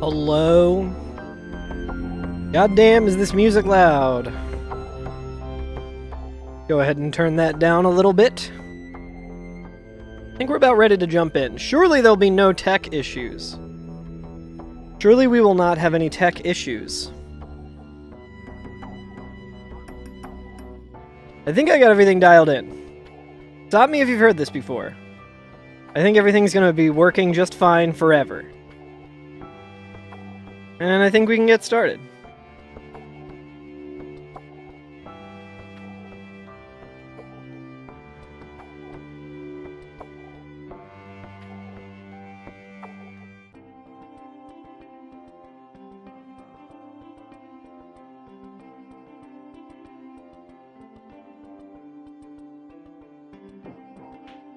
Hello? Goddamn, is this music loud? Go ahead and turn that down a little bit. I think we're about ready to jump in. Surely there'll be no tech issues. Surely we will not have any tech issues. I think I got everything dialed in. Stop me if you've heard this before. I think everything's gonna be working just fine forever. And I think we can get started.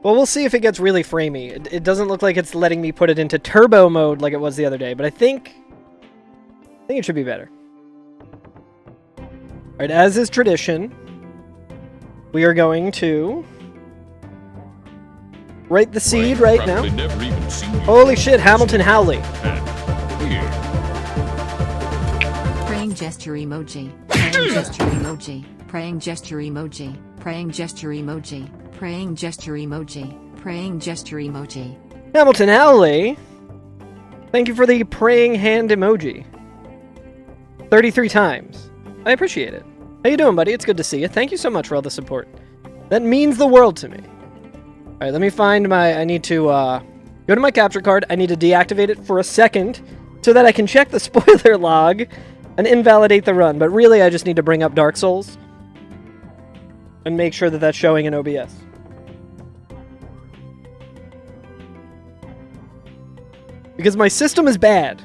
Well, we'll see if it gets really framey. It doesn't look like it's letting me put it into turbo mode like it was the other day, but I think it should be better. Alright, as is tradition, we are going to write the seed right now. Holy shit, Hamilton Howley. Praying gesture emoji. Praying gesture emoji. Praying gesture emoji. Praying gesture emoji. Praying gesture emoji. Praying gesture emoji. Hamilton Howley, thank you for the praying hand emoji. 33 times. I appreciate it. How you doing, buddy? It's good to see you. Thank you so much for all the support. That means the world to me. Alright, let me find my... I need to go to my capture card. I need to deactivate it for a second so that I can check the spoiler log and invalidate the run. But really, I just need to bring up Dark Souls and make sure that that's showing in OBS. Because my system is bad.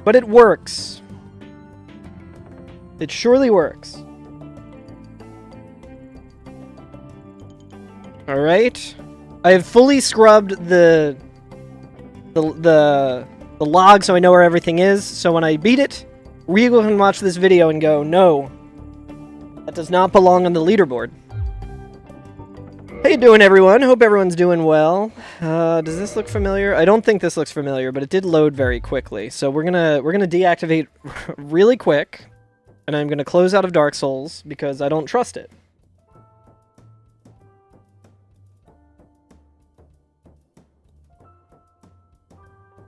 But it works. It surely works. Alright. I have fully scrubbed the log so I know where everything is. So when I beat it, Regal can watch this video and go, no, that does not belong on the leaderboard. How you doing, everyone? Hope everyone's doing well. Does this look familiar? I don't think this looks familiar, but it did load very quickly. So we're gonna deactivate really quick, and I'm gonna close out of Dark Souls because I don't trust it.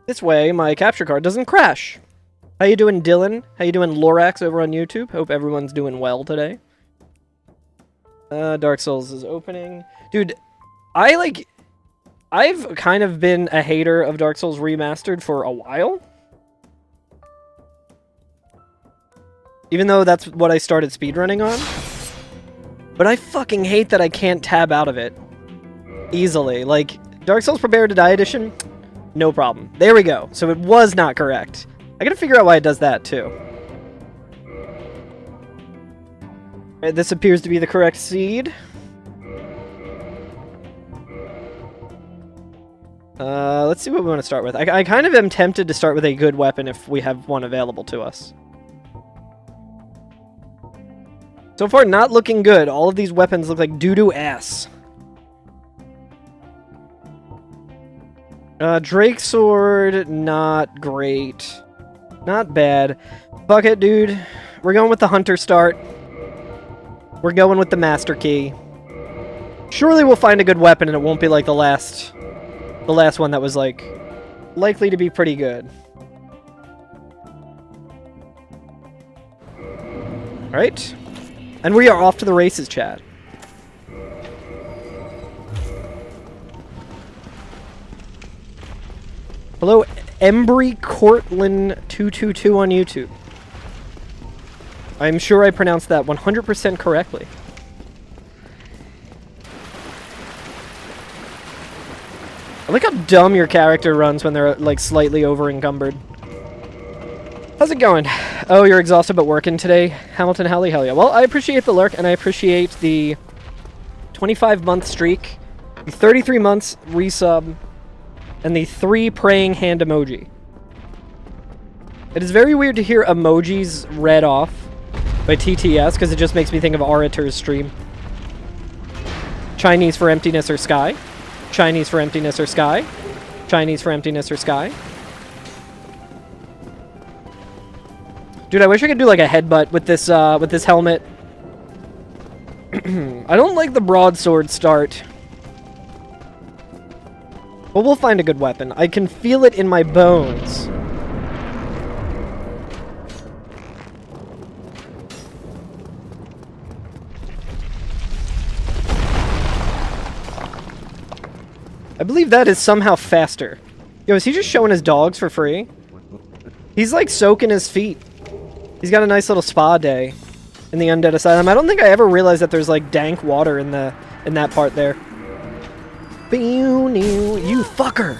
This way, my capture card doesn't crash. How you doing, Dylan? How you doing, Lorax over on YouTube? Hope everyone's doing well today. Dark Souls is opening. Dude, I've kind of been a hater of Dark Souls Remastered for a while. Even though that's what I started speedrunning on. But I fucking hate that I can't tab out of it easily. Like, Dark Souls Prepare to Die Edition, no problem. There we go. So it was not correct. I gotta figure out why it does that, too. Right, this appears to be the correct seed. Let's see what we want to start with. I kind of am tempted to start with a good weapon if we have one available to us. So far, not looking good. All of these weapons look like doo-doo ass. Drake Sword, not great. Not bad. Fuck it, dude. We're going with the Hunter start. We're going with the Master Key. Surely we'll find a good weapon and it won't be like the last one that was, like, likely to be pretty good. Alright. And we are off to the races, chat. Hello, Embry Cortland 222 on YouTube. I'm sure I pronounced that 100% correctly. I like how dumb your character runs when they're, like, slightly over-encumbered. How's it going? Oh, you're exhausted but working today? Hamilton Howley, hell yeah. Well, I appreciate the lurk, and I appreciate the 25-month streak, the 33 months resub, and the 3 praying hand emoji. It is very weird to hear emojis read off by TTS, because it just makes me think of Arator's stream. Chinese for emptiness or sky. Chinese for emptiness or sky. Chinese for emptiness or sky. Dude, I wish I could do like a headbutt with this helmet. I don't like the broadsword start. But we'll find a good weapon. I can feel it in my bones. I believe that is somehow faster. Yo, is he just showing his dogs for free? He's like soaking his feet. He's got a nice little spa day in the Undead Asylum. I don't think I ever realized that there's like dank water in that part there. You fucker!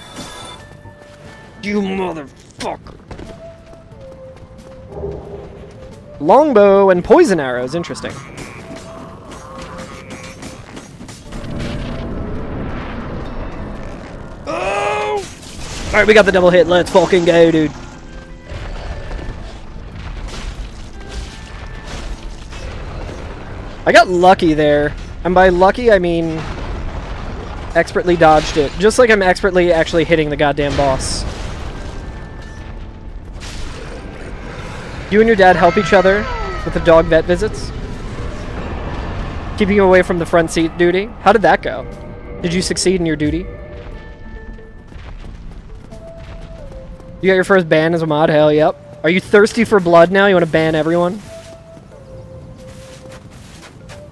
You motherfucker! Longbow and poison arrows, interesting. Oh! Alright, we got the double hit. Let's fucking go, dude. I got lucky there. And by lucky, I mean expertly dodged it. Just like I'm expertly actually hitting the goddamn boss. You and your dad help each other with the dog vet visits? Keeping you away from the front seat duty? How did that go? Did you succeed in your duty? You got your first ban as a mod? Hell yep. Are you thirsty for blood now? You want to ban everyone?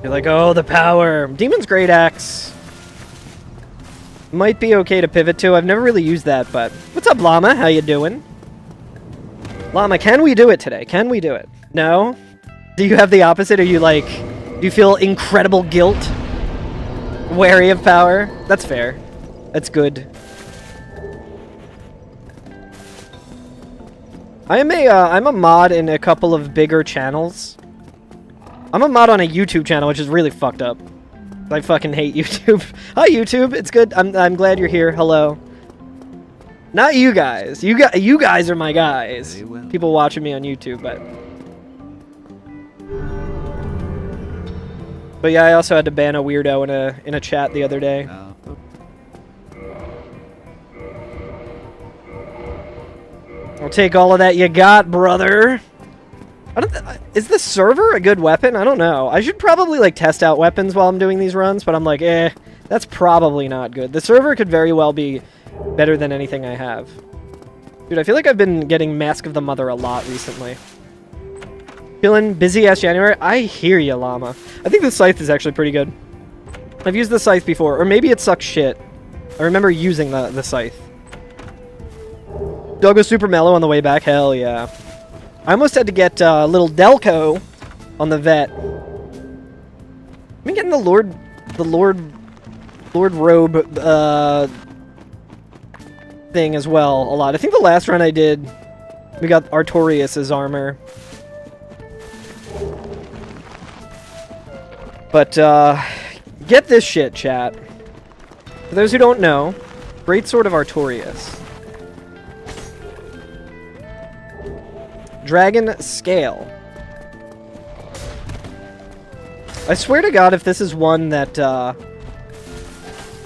You're like, oh, the power. Demon's Great Axe. Might be okay to pivot to. I've never really used that, but... What's up, Llama? How you doing? Llama, can we do it today? Can we do it? No? Do you have the opposite? Are you like... Do you feel incredible guilt? Wary of power? That's fair. That's good. I'm a mod in a couple of bigger channels. I'm a mod on a YouTube channel, which is really fucked up. I fucking hate YouTube. Hi, YouTube. It's good. I'm glad you're here. Hello. Not you guys. You guys are my guys. People watching me on YouTube, but yeah, I also had to ban a weirdo in a chat the other day. I'll take all of that you got, brother. Is the server a good weapon? I don't know. I should probably like test out weapons while I'm doing these runs, but I'm like, that's probably not good. The server could very well be better than anything I have. Dude, I feel like I've been getting Mask of the Mother a lot recently. Feeling busy-ass January? I hear ya, Llama. I think the Scythe is actually pretty good. I've used the Scythe before, or maybe it sucks shit. I remember using the Scythe. Dog was super mellow on the way back. Hell yeah. I almost had to get little Delco on the vet. I've been getting the Lord Robe thing as well a lot. I think the last run I did, we got Artorias' armor. But get this shit, chat. For those who don't know, Great Sword of Artorias. Dragon Scale. I swear to God, if this is one that, a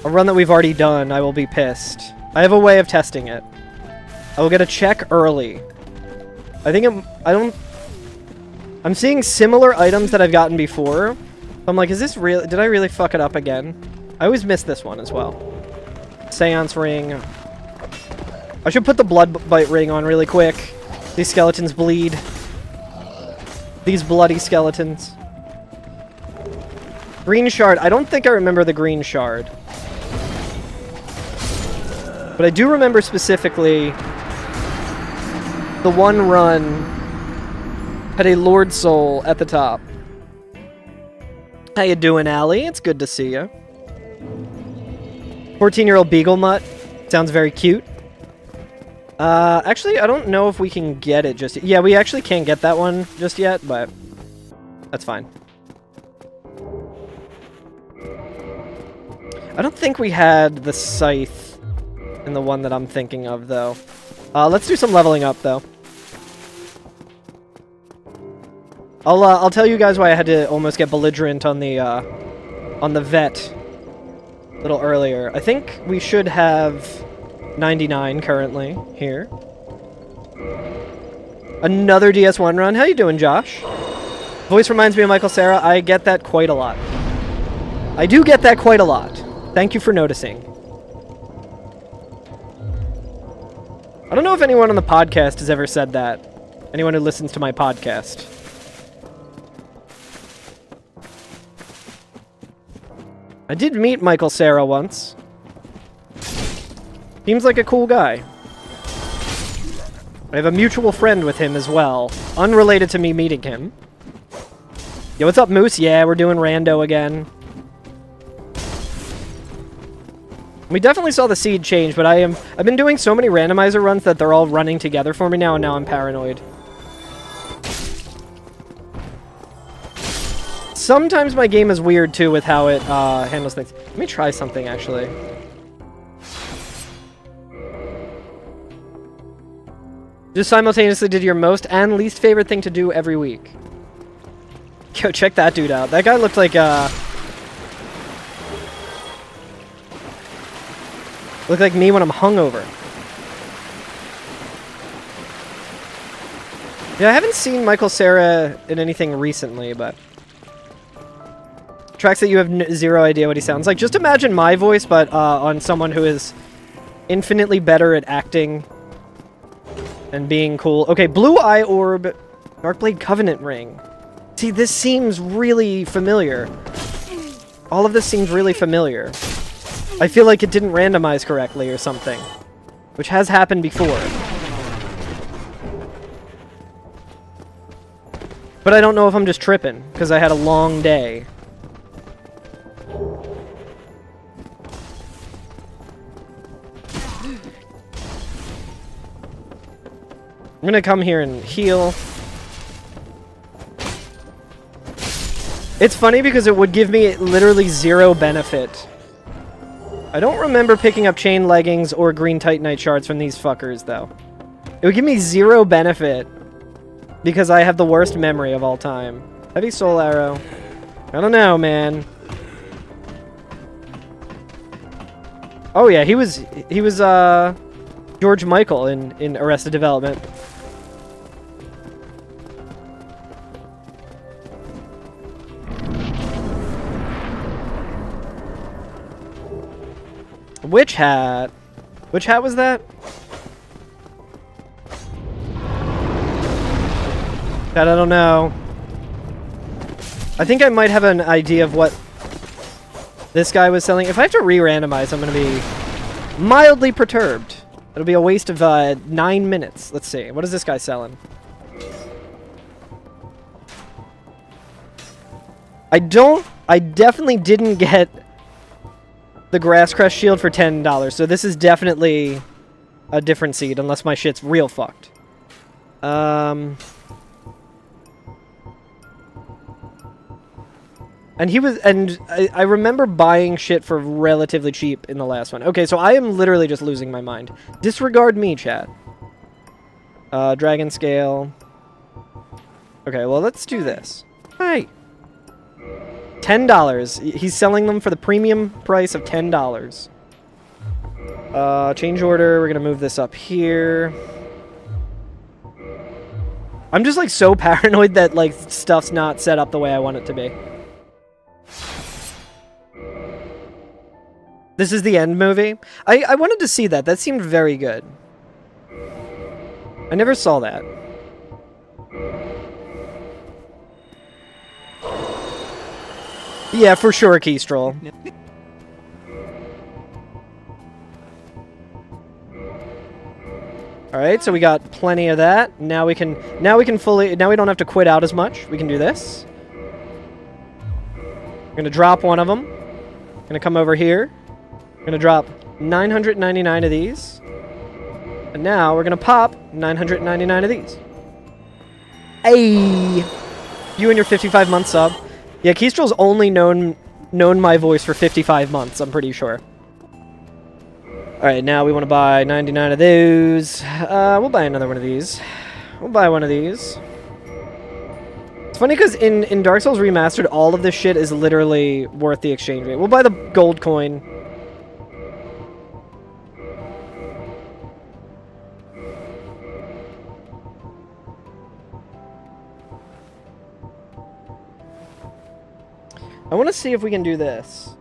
run that we've already done, I will be pissed. I have a way of testing it. I will get a check early. I think I'm seeing similar items that I've gotten before. I'm like, is this real? Did I really fuck it up again? I always miss this one as well. Seance ring. I should put the blood bite ring on really quick. These skeletons bleed. These bloody skeletons. Green shard. I don't think I remember the green shard. But I do remember specifically the one run had a Lord Soul at the top. How you doing, Allie? It's good to see you. 14-year-old Beagle Mutt. Sounds very cute. Actually, I don't know if we can get it just yet. Yeah, we actually can't get that one just yet, but that's fine. I don't think we had the Scythe in the one that I'm thinking of, though. Let's do some leveling up, though. I'll tell you guys why I had to almost get belligerent on the vet a little earlier. I think we should have 99 currently here. Another DS1 run. How you doing, Josh? Voice reminds me of Michael Cera. I get that quite a lot. I do get that quite a lot. Thank you for noticing. I don't know if anyone on the podcast has ever said that. Anyone who listens to my podcast. I did meet Michael Cera once. Seems like a cool guy. I have a mutual friend with him as well. Unrelated to me meeting him. Yo, what's up, Moose? Yeah, we're doing Rando again. We definitely saw the seed change, but I've been doing so many randomizer runs that they're all running together for me now, and now I'm paranoid. Sometimes my game is weird, too, with how it handles things. Let me try something, actually. Just simultaneously did your most and least favorite thing to do every week. Yo, check that dude out. That guy looked like, looked like me when I'm hungover. Yeah, I haven't seen Michael Cera in anything recently, but... Tracks that you have zero idea what he sounds like. Just imagine my voice, but on someone who is infinitely better at acting and being cool. Okay, Blue Eye Orb, Darkblade Covenant Ring. See, this seems really familiar. All of this seems really familiar. I feel like it didn't randomize correctly or something, which has happened before. But I don't know if I'm just tripping, because I had a long day. I'm gonna come here and heal. It's funny because it would give me literally zero benefit. I don't remember picking up chain leggings or green titanite shards from these fuckers, though. It would give me zero benefit because I have the worst memory of all time. Heavy soul arrow. I don't know, man. Oh yeah, he was George Michael in Arrested Development. Witch hat. Which hat was that? That I don't know. I think I might have an idea of what this guy was selling. If I have to re-randomize, I'm going to be mildly perturbed. It'll be a waste of 9 minutes. Let's see. What is this guy selling? I definitely didn't get the Grass Crest shield for $10, so this is definitely a different seed, unless my shit's real fucked. And I remember buying shit for relatively cheap in the last one. Okay, so I am literally just losing my mind. Disregard me, chat. Dragon scale. Okay, well, let's do this. Hi. $10. He's selling them for the premium price of $10. Change order. We're gonna move this up here. I'm just like so paranoid that like stuff's not set up the way I want it to be. This is the end movie. I wanted to see that. That seemed very good. I never saw that. Yeah, for sure, Kestrel. Alright, so we got plenty of that. Now we can fully, now we don't have to quit out as much. We can do this. We're gonna drop one of them. Gonna come over here. We're gonna drop 999 of these. And now we're gonna pop 999 of these. Hey! You and your 55-month sub. Yeah, Kestrel's only known my voice for 55 months, I'm pretty sure. Alright, now we want to buy 99 of those. We'll buy another one of these. We'll buy one of these. It's funny because in Dark Souls Remastered, all of this shit is literally worth the exchange rate. We'll buy the gold coin. I want to see if we can do this.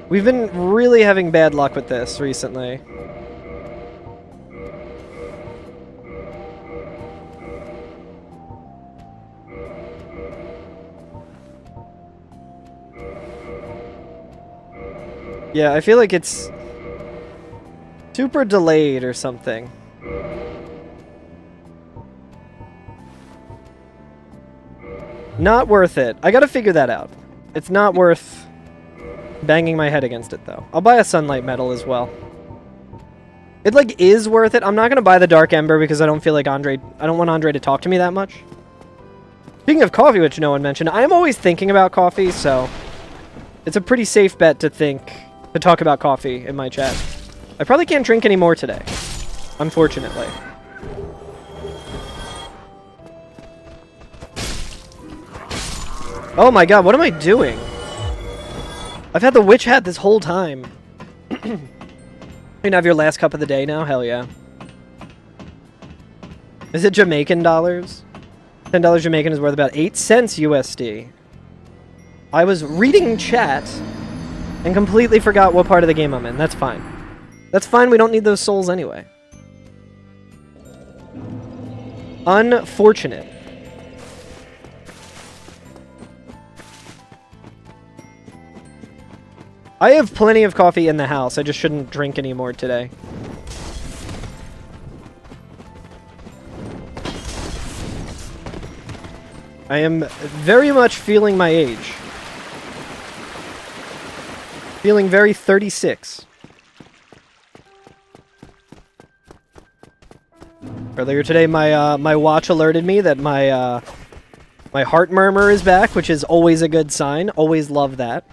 We've been really having bad luck with this recently. Yeah, I feel like it's super delayed or something. Not worth it. I gotta figure that out. It's not worth banging my head against it, though. I'll buy a sunlight medal as well. It, like, is worth it. I'm not gonna buy the Dark Ember because I don't feel like I don't want Andre to talk to me that much. Speaking of coffee, which no one mentioned, I am always thinking about coffee, so it's a pretty safe bet to talk about coffee in my chat. I probably can't drink any more today, unfortunately. Oh my god, what am I doing? I've had the witch hat this whole time. You can have your last cup of the day now? Hell yeah. Is it Jamaican dollars? $10 Jamaican is worth about 8 cents USD. I was reading chat and completely forgot what part of the game I'm in. That's fine. That's fine, we don't need those souls anyway. Unfortunate. I have plenty of coffee in the house. I just shouldn't drink any more today. I am very much feeling my age. Feeling very 36. Earlier today, my watch alerted me that my heart murmur is back, which is always a good sign. Always love that.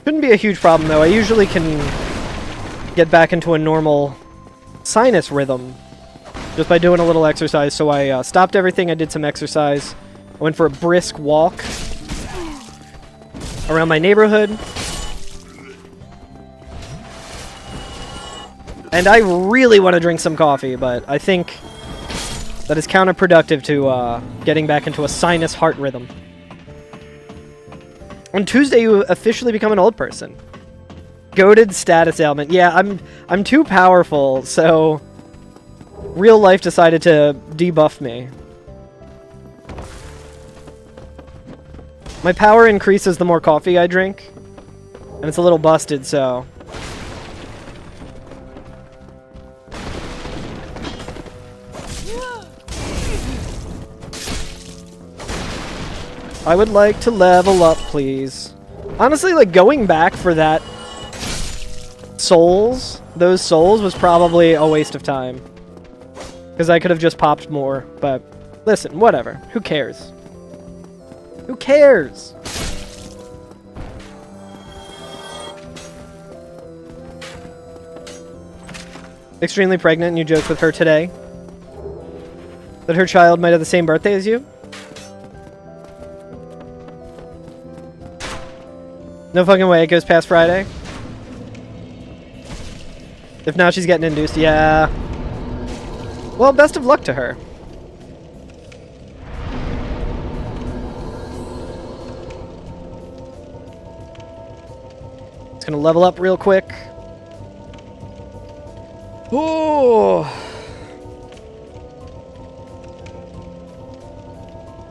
Shouldn't be a huge problem, though. I usually can get back into a normal sinus rhythm just by doing a little exercise. So I stopped everything. I did some exercise. I went for a brisk walk around my neighborhood. And I really want to drink some coffee, but I think that is counterproductive to getting back into a sinus heart rhythm. On Tuesday, you officially become an old person. Goated status ailment. Yeah, I'm too powerful, so real life decided to debuff me. My power increases the more coffee I drink, and it's a little busted, so I would like to level up, please. Honestly, like, going back for that those souls was probably a waste of time. Because I could have just popped more, but listen, whatever. Who cares? Who cares? Extremely pregnant, and you joked with her today that her child might have the same birthday as you? No fucking way it goes past Friday. If not, she's getting induced. Yeah. Well, best of luck to her. Just gonna level up real quick. Ooh.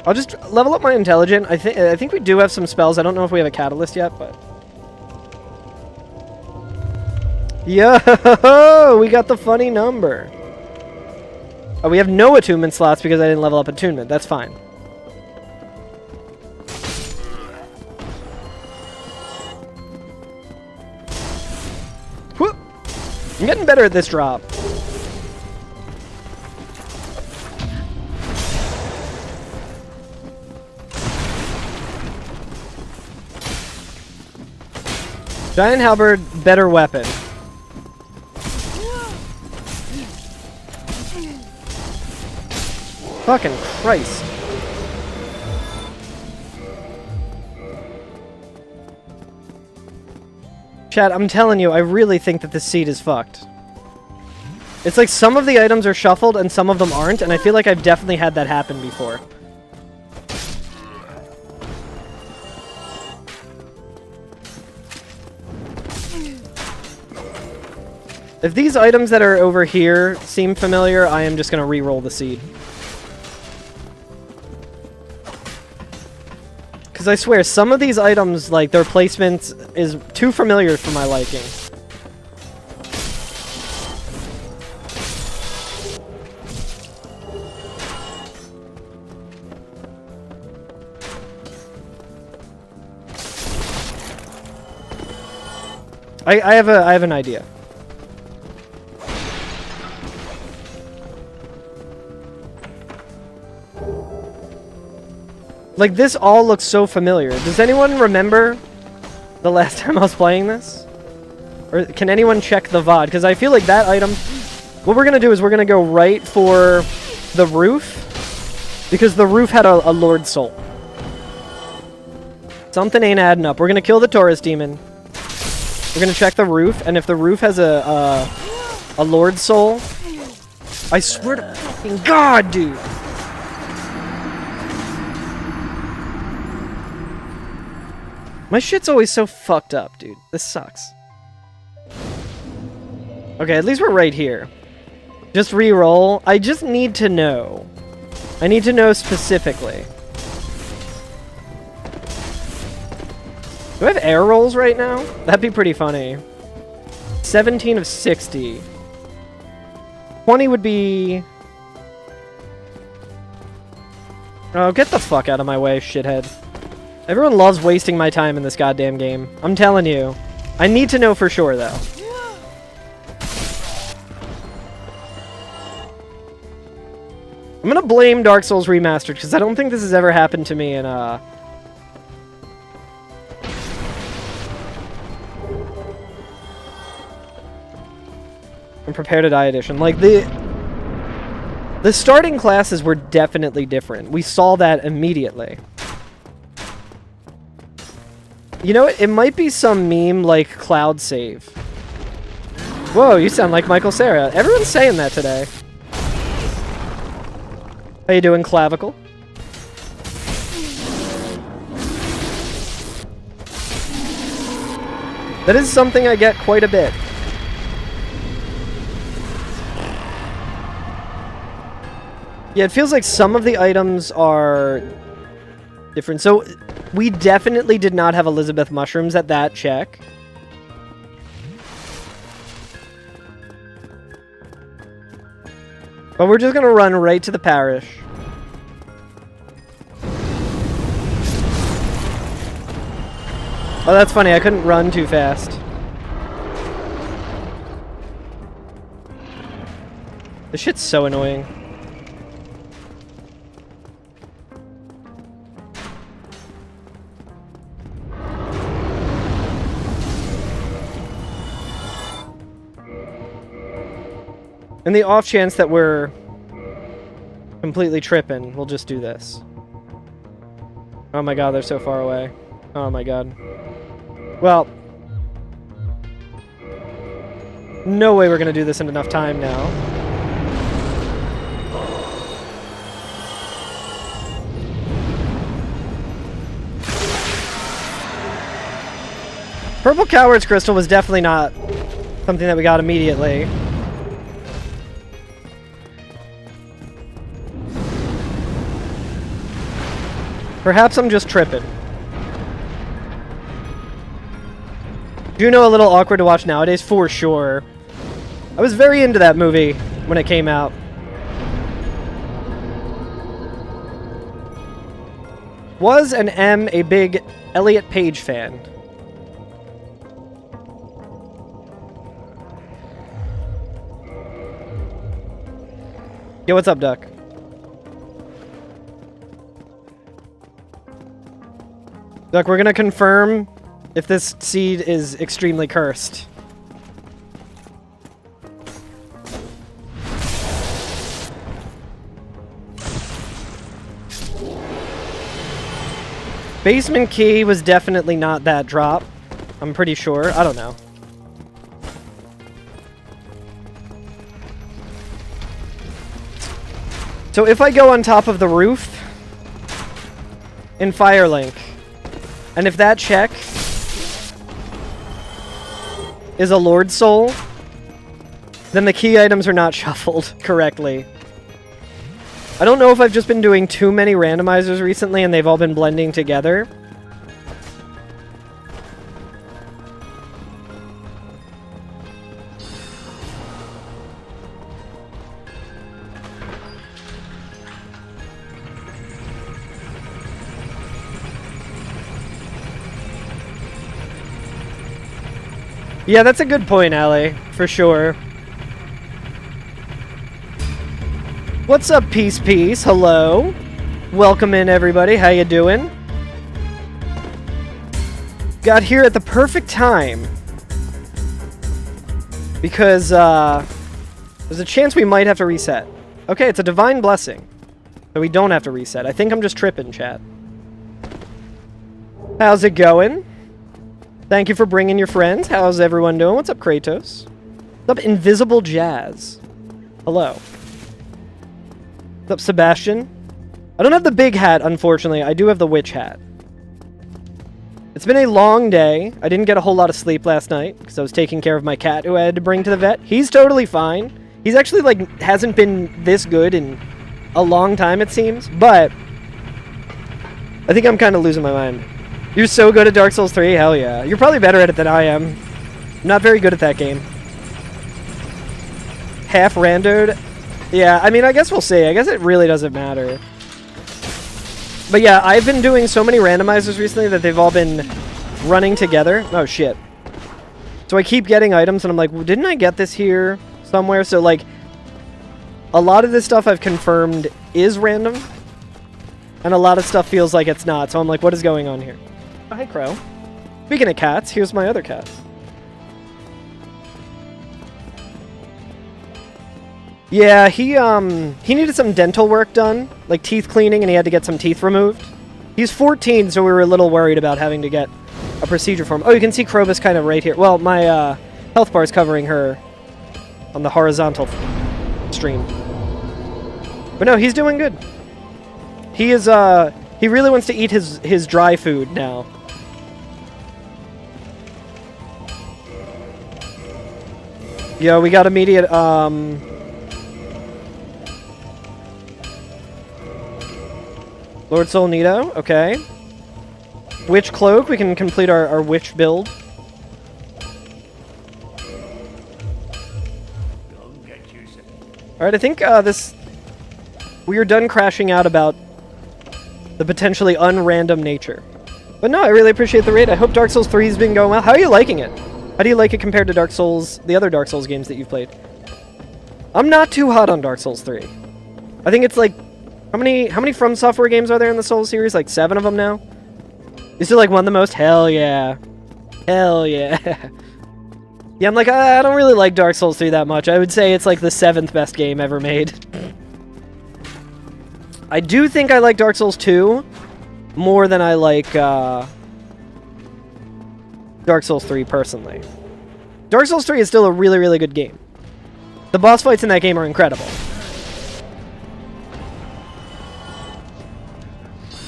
I'll just level up my intelligent. I think we do have some spells. I don't know if we have a catalyst yet, but yo, we got the funny number. Oh, we have no attunement slots because I didn't level up attunement. That's fine. Whoop. I'm getting better at this drop. Giant halberd, better weapon. Fucking Christ. Chad, I'm telling you, I really think that this seed is fucked. It's like some of the items are shuffled and some of them aren't, and I feel like I've definitely had that happen before. If these items that are over here seem familiar, I am just going to re-roll the seed. Because I swear, some of these items, like, their placement is too familiar for my liking. I have an idea. Like, this all looks so familiar. Does anyone remember the last time I was playing this? Or can anyone check the VOD? Because I feel like that item... What we're going to do is we're going to go right for the roof. Because the roof had a Lord Soul. Something ain't adding up. We're going to kill the Taurus Demon. We're going to check the roof. And if the roof has a Lord Soul... I swear to fucking God, dude! My shit's always so fucked up, dude. This sucks. Okay, at least we're right here. Just re-roll. I just need to know. I need to know specifically. Do I have air rolls right now? That'd be pretty funny. 17 of 60. 20 would be... Oh, get the fuck out of my way, shithead. Everyone loves wasting my time in this goddamn game. I'm telling you. I need to know for sure, though. I'm gonna blame Dark Souls Remastered, because I don't think this has ever happened to me in, Prepare to Die Edition. Like, the starting classes were definitely different. We saw that immediately. You know what? It might be some meme like Cloud Save. Whoa, you sound like Michael Cera. Everyone's saying that today. How you doing, Clavicle? That is something I get quite a bit. Yeah, it feels like some of the items are different. So, we definitely did not have Elizabeth mushrooms at that check. But we're just gonna run right to the parish. Oh, that's funny. I couldn't run too fast. This shit's so annoying. In the off chance that we're completely tripping, we'll just do this. Oh my god, they're so far away. Oh my god. Well, no way we're gonna do this in enough time now. Purple Coward's Crystal was definitely not something that we got immediately. Perhaps I'm just tripping. Juno a little awkward to watch nowadays, for sure. I was very into that movie when it came out. Was and am a big Elliot Page fan. Yo, what's up, Duck? Duck, we're gonna confirm if this seed is extremely cursed. Basement key was definitely not that drop. I'm pretty sure. I don't know. So if I go on top of the roof in Firelink, and if that check is a Lord Soul, then the key items are not shuffled correctly. I don't know if I've just been doing too many randomizers recently and they've all been blending together. Yeah, that's a good point, Allie, for sure. What's up, Peace Peace? Hello. Welcome in, everybody. How you doing? Got here at the perfect time. Because, there's a chance we might have to reset. Okay, it's a divine blessing. So we don't have to reset. I think I'm just tripping, chat. How's it going? Thank you for bringing your friends. How's everyone doing? What's up, Kratos? What's up, Invisible Jazz? Hello. What's up, Sebastian? I don't have the big hat, unfortunately. I do have the witch hat. It's been a long day. I didn't get a whole lot of sleep last night because I was taking care of my cat who I had to bring to the vet. He's totally fine. He's actually, like, hasn't been this good in a long time, it seems. But I think I'm kind of losing my mind. You're so good at Dark Souls 3? Hell yeah. You're probably better at it than I am. I'm not very good at that game. Half randoed? Yeah, I mean, I guess we'll see. I guess it really doesn't matter. But yeah, I've been doing so many randomizers recently that they've all been running together. Oh, shit. So I keep getting items, and I'm like, well, didn't I get this here somewhere? So, like, a lot of this stuff I've confirmed is random, and a lot of stuff feels like it's not. So I'm like, what is going on here? Oh, hi, Crow. Speaking of cats, here's my other cat. Yeah, he needed some dental work done, like teeth cleaning, and he had to get some teeth removed. He's 14, so we were a little worried about having to get a procedure for him. Oh, you can see Krobus kind of right here. Well, my health bar is covering her on the horizontal stream. But no, he's doing good. He is, he really wants to eat his dry food now. Yo, we got immediate, Lord Soul Nito, okay. Witch Cloak, we can complete our witch build. Alright, I think we are done crashing out about the potentially unrandom nature. But no, I really appreciate the raid. I hope Dark Souls 3 has been going well. How are you liking it? How do you like it compared to Dark Souls, the other Dark Souls games that you've played? I'm not too hot on Dark Souls 3. I think it's like, how many From Software games are there in the Souls series? Like 7 of them now? Is it like one of the most? Hell yeah. Hell yeah. Yeah, I'm like, I don't really like Dark Souls 3 that much. I would say it's like the 7th best game ever made. I do think I like Dark Souls 2 more than I like Dark Souls 3 personally. Dark Souls 3 is still a really, really good game. The boss fights in that game are incredible.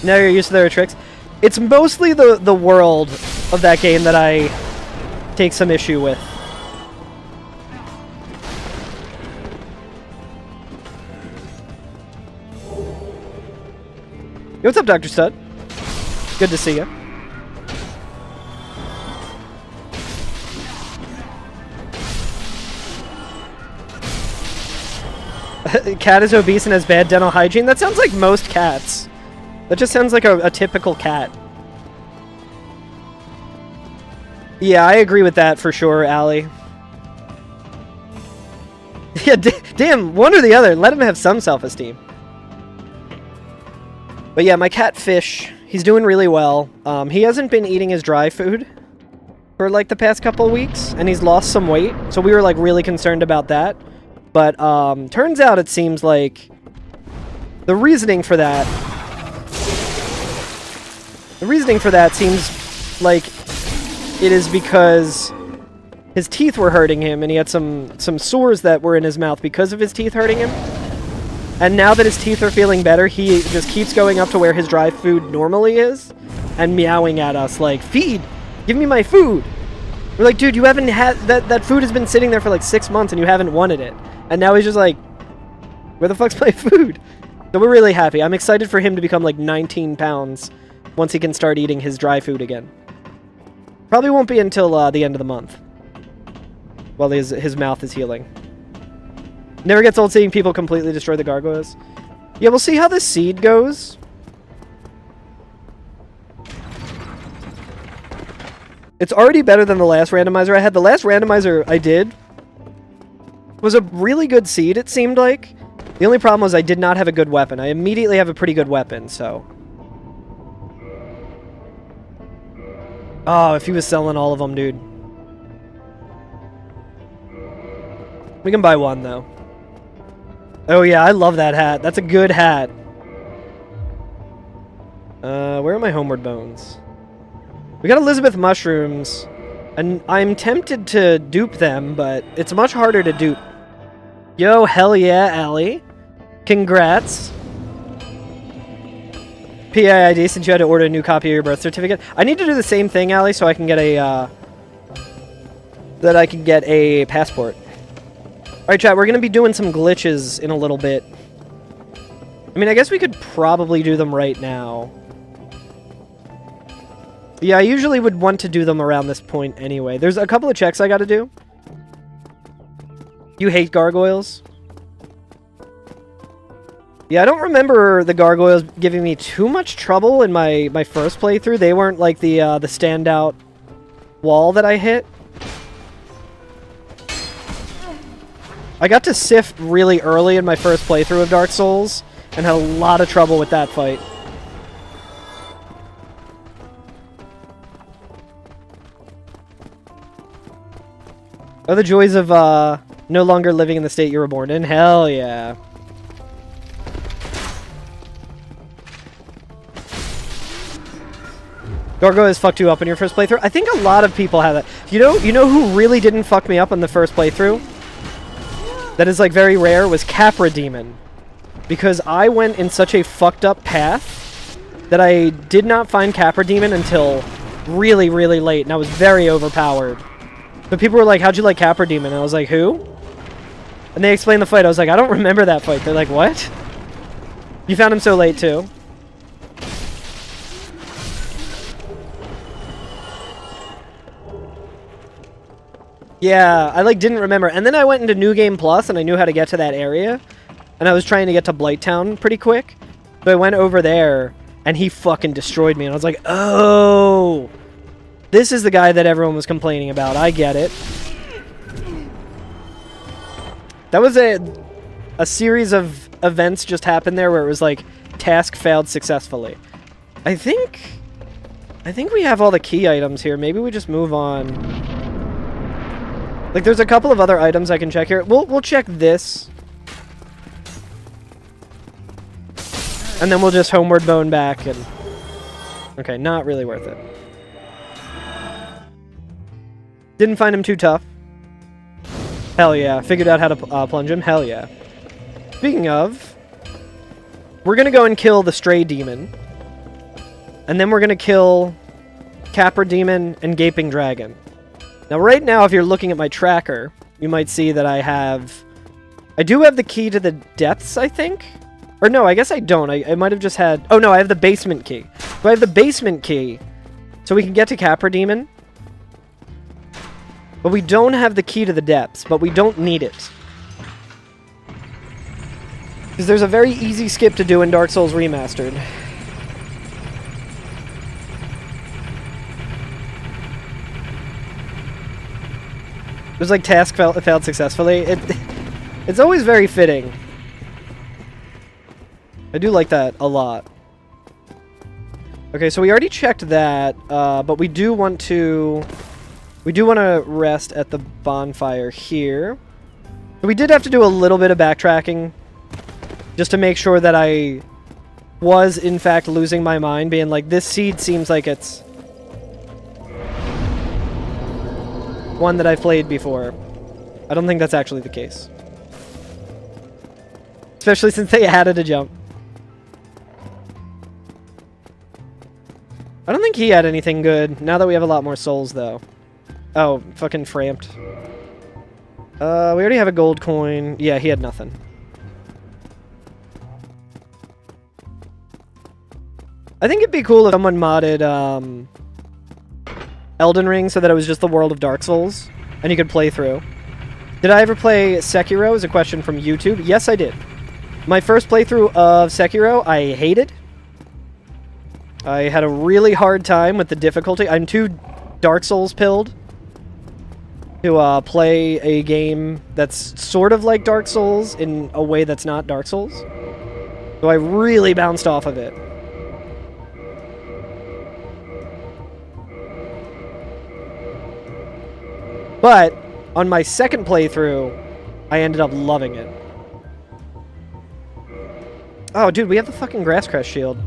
Now you're used to their tricks. It's mostly the world of that game that I take some issue with. Yo, what's up, Dr. Stud? Good to see you. Cat is obese and has bad dental hygiene? That sounds like most cats. That just sounds like a typical cat. Yeah, I agree with that for sure, Allie. Yeah, damn, one or the other. Let him have some self-esteem. But yeah, my cat Fish, he's doing really well. He hasn't been eating his dry food for like the past couple of weeks, and he's lost some weight. So we were like really concerned about that. But turns out it seems like the reasoning for that seems like it is because his teeth were hurting him, and he had some sores that were in his mouth because of his teeth hurting him. And now that his teeth are feeling better, he just keeps going up to where his dry food normally is and meowing at us like, feed! Give me my food! We're like, dude, you haven't had... That food has been sitting there for like 6 months and you haven't wanted it. And now he's just like, where the fuck's my food? So we're really happy. I'm excited for him to become like 19 pounds once he can start eating his dry food again. Probably won't be until the end of the month. While his mouth is healing. Never gets old seeing people completely destroy the gargoyles. Yeah, we'll see how this seed goes. It's already better than the last randomizer I had. The last randomizer I did was a really good seed, it seemed like. The only problem was I did not have a good weapon. I immediately have a pretty good weapon, so... Oh, if he was selling all of them, dude. We can buy one, though. Oh, yeah, I love that hat. That's a good hat. Where are my homeward bones? We got Elizabeth mushrooms, and I'm tempted to dupe them, but it's much harder to dupe. Yo, hell yeah, Allie. Congrats. PIID, since you had to order a new copy of your birth certificate. I need to do the same thing, Allie, so I can get a, passport. Alright, chat, we're gonna be doing some glitches in a little bit. I mean, I guess we could probably do them right now. Yeah, I usually would want to do them around this point anyway. There's a couple of checks I gotta do. You hate gargoyles? Yeah, I don't remember the gargoyles giving me too much trouble in my first playthrough. They weren't like the standout wall that I hit. I got to Sift really early in my first playthrough of Dark Souls and had a lot of trouble with that fight. Oh, the joys of no longer living in the state you were born in? Hell yeah. Gargoyles fucked you up in your first playthrough? I think a lot of people have that. You know who really didn't fuck me up on the first playthrough? That is like very rare was Capra Demon. Because I went in such a fucked up path that I did not find Capra Demon until really, really late, and I was very overpowered. But people were like, how'd you like Capra Demon? And I was like, who? And they explained the fight. I was like, I don't remember that fight. They're like, what? You found him so late, too. Yeah, I like didn't remember. And then I went into New Game Plus and I knew how to get to that area. And I was trying to get to Blighttown pretty quick. So I went over there and he fucking destroyed me. And I was like, oh, this is the guy that everyone was complaining about. I get it. That was a series of events just happened there where it was like, task failed successfully. I think we have all the key items here. Maybe we just move on. Like, there's a couple of other items I can check here. We'll check this. And then we'll just homeward bone back and... Okay, not really worth it. Didn't find him too tough. Hell yeah. Figured out how to plunge him. Hell yeah. Speaking of... We're gonna go and kill the Stray Demon. And then we're gonna kill Capra Demon and Gaping Dragon. Now, right now, if you're looking at my tracker, you might see that I do have the key to the depths, I think? Or no, I guess I don't. I might have just had... Oh, no, I have the basement key. So I have the basement key, so we can get to Capra Demon. But we don't have the key to the depths, but we don't need it. Because there's a very easy skip to do in Dark Souls Remastered. It was like task failed successfully. It's always very fitting. I do like that a lot. Okay, so we already checked that, but we do want to rest at the bonfire here. We did have to do a little bit of backtracking just to make sure that I was in fact losing my mind, being like, this seed seems like it's one that I've played before. I don't think that's actually the case. Especially since they added a jump. I don't think he had anything good. Now that we have a lot more souls, though. Oh, fucking framped. We already have a gold coin. Yeah, he had nothing. I think it'd be cool if someone modded, Elden Ring so that it was just the world of Dark Souls, and you could play through. Did I ever play Sekiro? Is a question from YouTube. Yes, I did. My first playthrough of Sekiro, I hated. I had a really hard time with the difficulty. I'm too Dark Souls pilled to play a game that's sort of like Dark Souls in a way that's not Dark Souls. So I really bounced off of it. But on my second playthrough, I ended up loving it. Oh, dude, we have the fucking Grass Crest shield.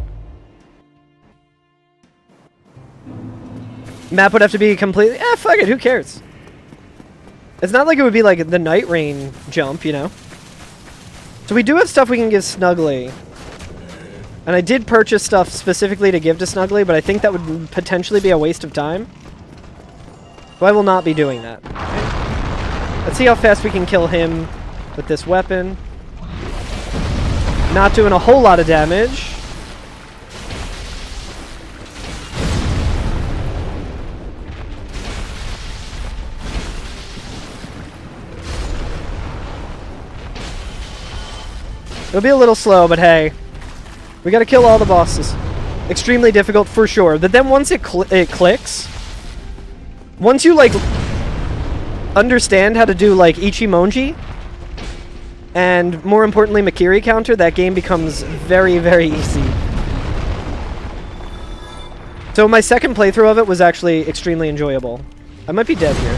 Map would have to be completely... fuck it, who cares? It's not like it would be like the Night Rain jump, you know? So we do have stuff we can give Snuggly. And I did purchase stuff specifically to give to Snuggly, but I think that would potentially be a waste of time. So I will not be doing that. Let's see how fast we can kill him with this weapon. Not doing a whole lot of damage. It'll be a little slow, but hey. We gotta kill all the bosses. Extremely difficult for sure. But then once it clicks... Once you, like, understand how to do, like, Ichimonji, and more importantly, Makiri counter, that game becomes very, very easy. So my second playthrough of it was actually extremely enjoyable. I might be dead here.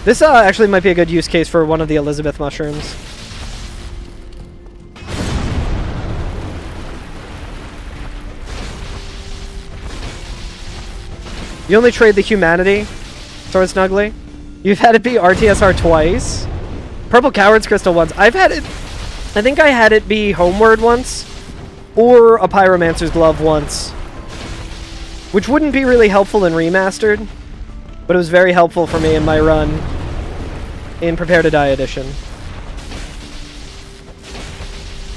This actually might be a good use case for one of the Elizabeth mushrooms. You only trade the humanity towards Snuggly. You've had it be RTSR twice. Purple Coward's Crystal once. I've had it... I think I had it be Homeward once. Or a Pyromancer's Glove once. Which wouldn't be really helpful in Remastered. But it was very helpful for me in my run in Prepare to Die Edition.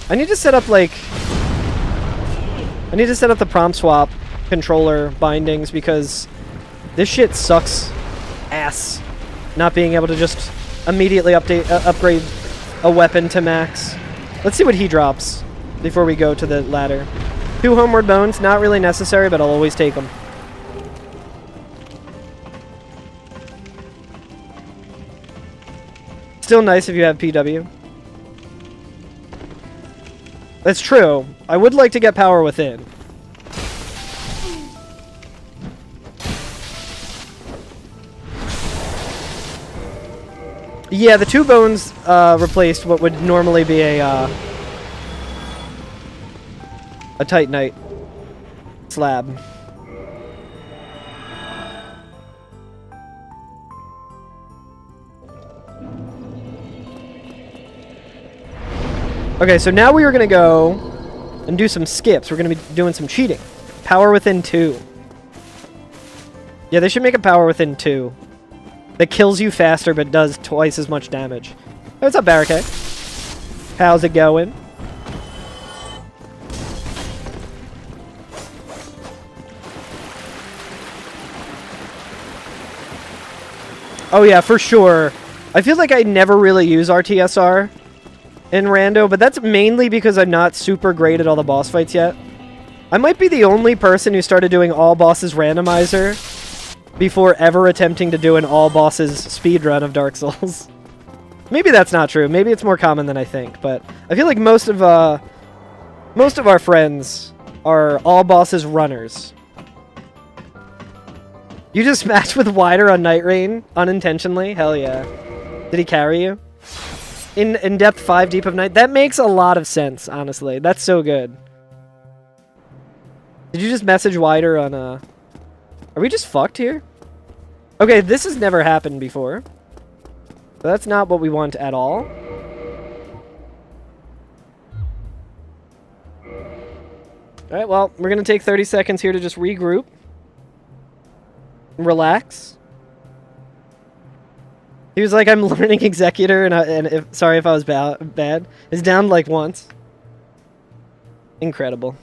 I need to set up, like... I need to set up the prompt swap controller bindings because... This shit sucks ass. Not being able to just immediately upgrade a weapon to max. Let's see what he drops before we go to the ladder. 2 Homeward Bones, not really necessary, but I'll always take them. Still nice if you have PW. That's true. I would like to get Power Within. Yeah, the 2 bones replaced what would normally be a Titanite slab. Okay, so now we are going to go and do some skips. We're going to be doing some cheating. Power Within 2. Yeah, they should make a Power Within 2. That kills you faster, but does twice as much damage. Hey, what's up, Barricade? How's it going? Oh yeah, for sure. I feel like I never really use RTSR in Rando, but that's mainly because I'm not super great at all the boss fights yet. I might be the only person who started doing all bosses randomizer before ever attempting to do an all bosses speedrun of Dark Souls. Maybe that's not true. Maybe it's more common than I think, but I feel like most of our friends are all bosses runners. You just matched with Wider on Night Rain unintentionally? Hell yeah. Did he carry you? In depth 5 deep of night? That makes a lot of sense, honestly. That's so good. Did you just message Wider on Are we just fucked here? Okay, this has never happened before. So that's not what we want at all. Alright, well, we're going to take 30 seconds here to just regroup. Relax. He was like, I'm learning Executor, and sorry if I was bad. It's down like once. Incredible.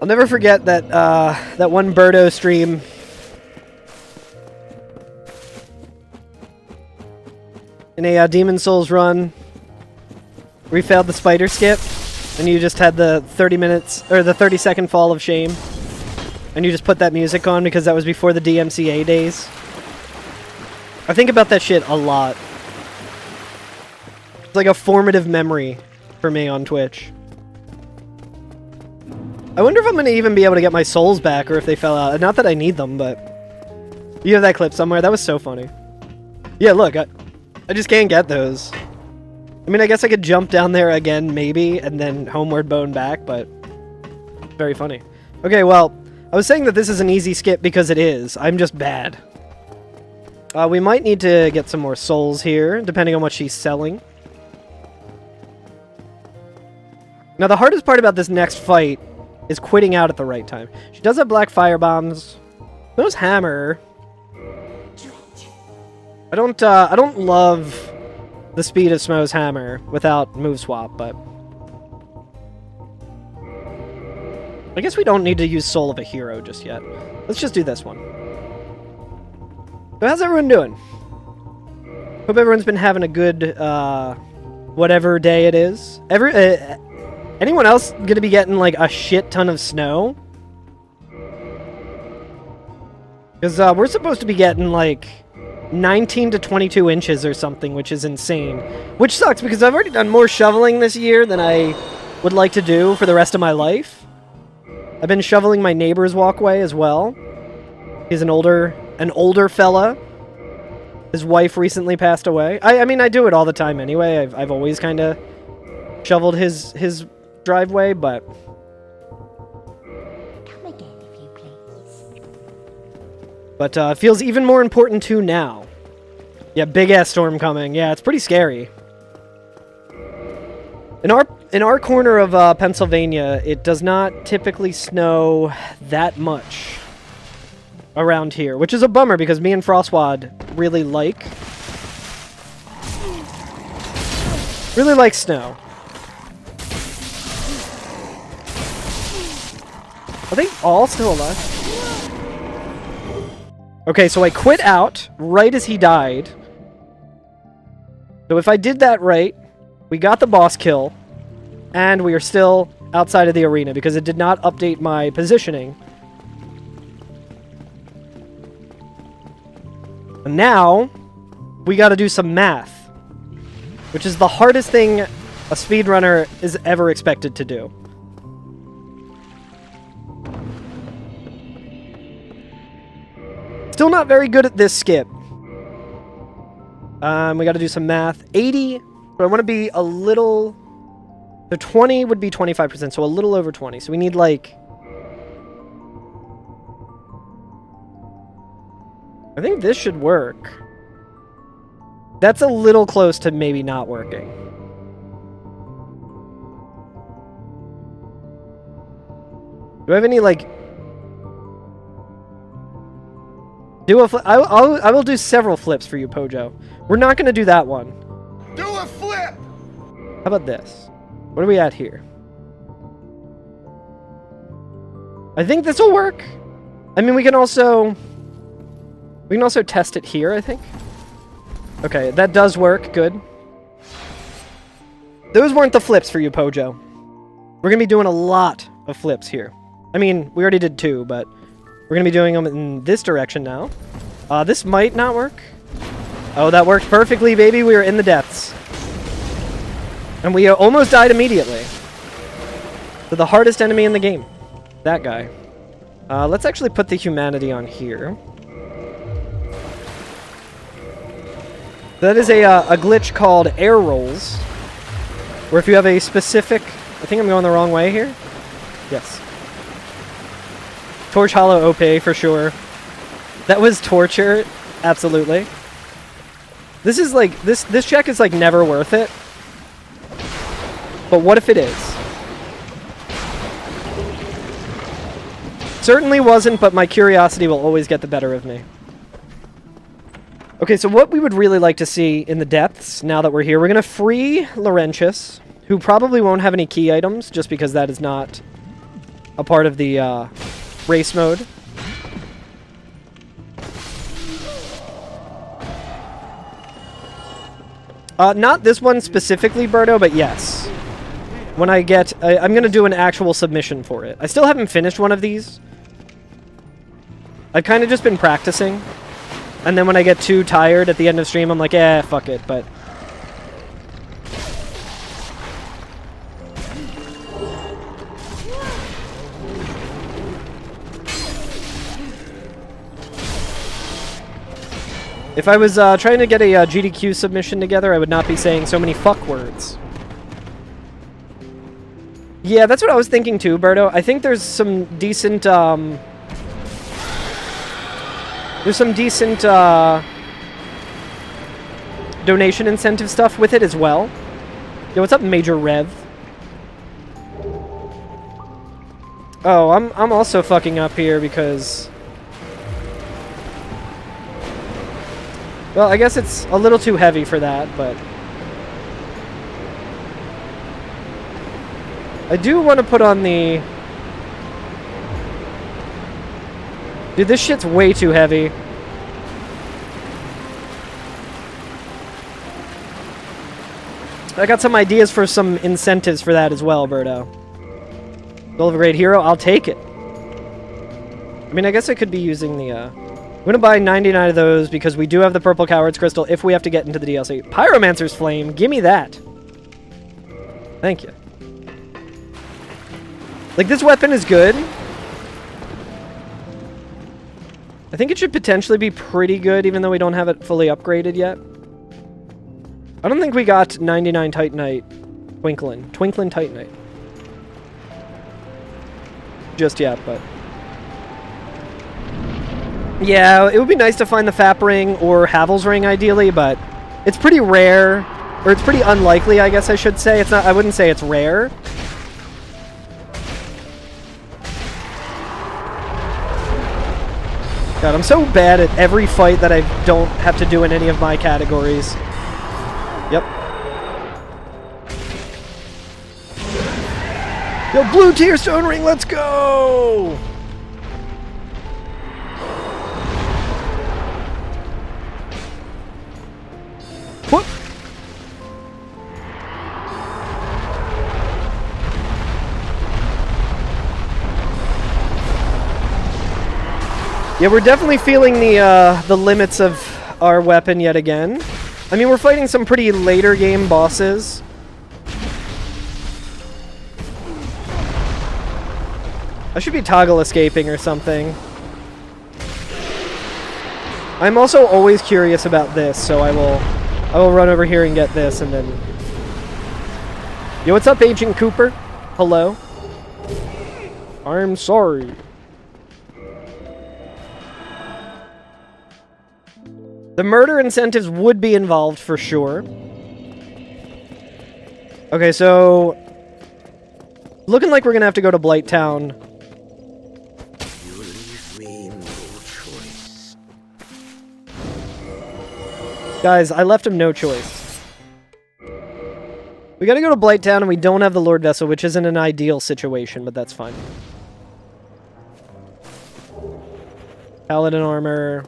I'll never forget that that one Birdo stream. In a Demon Souls run, we failed the spider skip, and you just had the 30 minutes or the 30-second fall of shame, and you just put that music on because that was before the DMCA days. I think about that shit a lot. It's like a formative memory for me on Twitch. I wonder if I'm going to even be able to get my souls back or if they fell out. Not that I need them, but you have that clip somewhere. That was so funny. Yeah, look, I just can't get those. I mean, I guess I could jump down there again, maybe, and then homeward bone back, but very funny. Okay, well, I was saying that this is an easy skip because it is. I'm just bad. We might need to get some more souls here, depending on what she's selling. Now, the hardest part about this next fight is quitting out at the right time. She does have black fire bombs. Those hammer. I don't love the speed of Smo's hammer without move swap, but I guess we don't need to use Soul of a Hero just yet. Let's just do this one. So how's everyone doing? Hope everyone's been having a good whatever day it is. Anyone else gonna be getting like a shit ton of snow? Because we're supposed to be getting like 19 to 22 inches or something, which is insane. Which sucks because I've already done more shoveling this year than I would like to do for the rest of my life. I've been shoveling my neighbor's walkway as well. He's an older fella. His wife recently passed away. I mean, I do it all the time anyway. I've always kind of shoveled his driveway, but Come again, if you please. But it feels even more important too now. Yeah, big ass storm coming. Yeah, it's pretty scary. In our corner of Pennsylvania, it does not typically snow that much around here, which is a bummer because me and Frostwad really like snow. Are they all still alive? Okay, so I quit out right as he died. So if I did that right, we got the boss kill, and we are still outside of the arena because it did not update my positioning. And now, we gotta do some math, which is the hardest thing a speedrunner is ever expected to do. Still not very good at this skip. We gotta do some math. 80, but I want to be a little... So 20 would be 25%, so a little over 20. So we need like... I think this should work. That's a little close to maybe not working. Do I have any, like... I will do several flips for you, Pojo. We're not going to do that one. Do a flip! How about this? What are we at here? I think this will work. I mean, we can also test it here, I think. Okay, that does work. Good. Those weren't the flips for you, Pojo. We're going to be doing a lot of flips here. I mean, we already did 2, but we're going to be doing them in this direction now. This might not work. Oh, that worked perfectly, baby. We were in the depths. And we almost died immediately. So the hardest enemy in the game. That guy. Let's actually put the humanity on here. That is a glitch called air rolls, where if you have a specific... I think I'm going the wrong way here. Yes. Torch Hollow OP for sure. That was torture. Absolutely. This is like... This check is like never worth it. But what if it is? Certainly wasn't, but my curiosity will always get the better of me. Okay, so what we would really like to see in the depths, now that we're here, we're going to free Laurentius, who probably won't have any key items, just because that is not a part of the race mode. Not this one specifically, Berto, but yes. When I get... I'm going to do an actual submission for it. I still haven't finished one of these. I've kind of just been practicing. And then when I get too tired at the end of stream, I'm like, eh, fuck it, but... If I was trying to get a GDQ submission together, I would not be saying so many fuck words. Yeah, that's what I was thinking too, Berto. I think there's some decent, donation incentive stuff with it as well. Yo, what's up, Major Rev? Oh, I'm also fucking up here because... Well, I guess it's a little too heavy for that, but... I do want to put on the... Dude, this shit's way too heavy. I got some ideas for some incentives for that as well, Berto. Soul of a Great Hero, I'll take it. I mean, I guess I could be using the, I'm gonna buy 99 of those because we do have the Purple Coward's Crystal if we have to get into the DLC. Pyromancer's Flame, gimme that. Thank you. Like, this weapon is good. I think it should potentially be pretty good, even though we don't have it fully upgraded yet. I don't think we got 99 Titanite Twinklin Titanite just yet, but... Yeah, it would be nice to find the Fap Ring or Havel's Ring, ideally, but it's pretty rare, or it's pretty unlikely, I guess I should say. It's not, I wouldn't say it's rare. God, I'm so bad at every fight that I don't have to do in any of my categories. Yep. Yo, blue tier stone ring, let's go! Whoop! Yeah, we're definitely feeling the limits of our weapon yet again. I mean, we're fighting some pretty later game bosses. I should be toggle escaping or something. I'm also always curious about this, so I will run over here and get this, and then... Yo, what's up, Agent Cooper? Hello. I'm sorry. The murder incentives would be involved for sure. Okay, so... Looking like we're gonna have to go to Blight Town. You leave me no choice. Guys, I left him no choice. We gotta go to Blight Town and we don't have the Lord Vessel, which isn't an ideal situation, but that's fine. Paladin armor...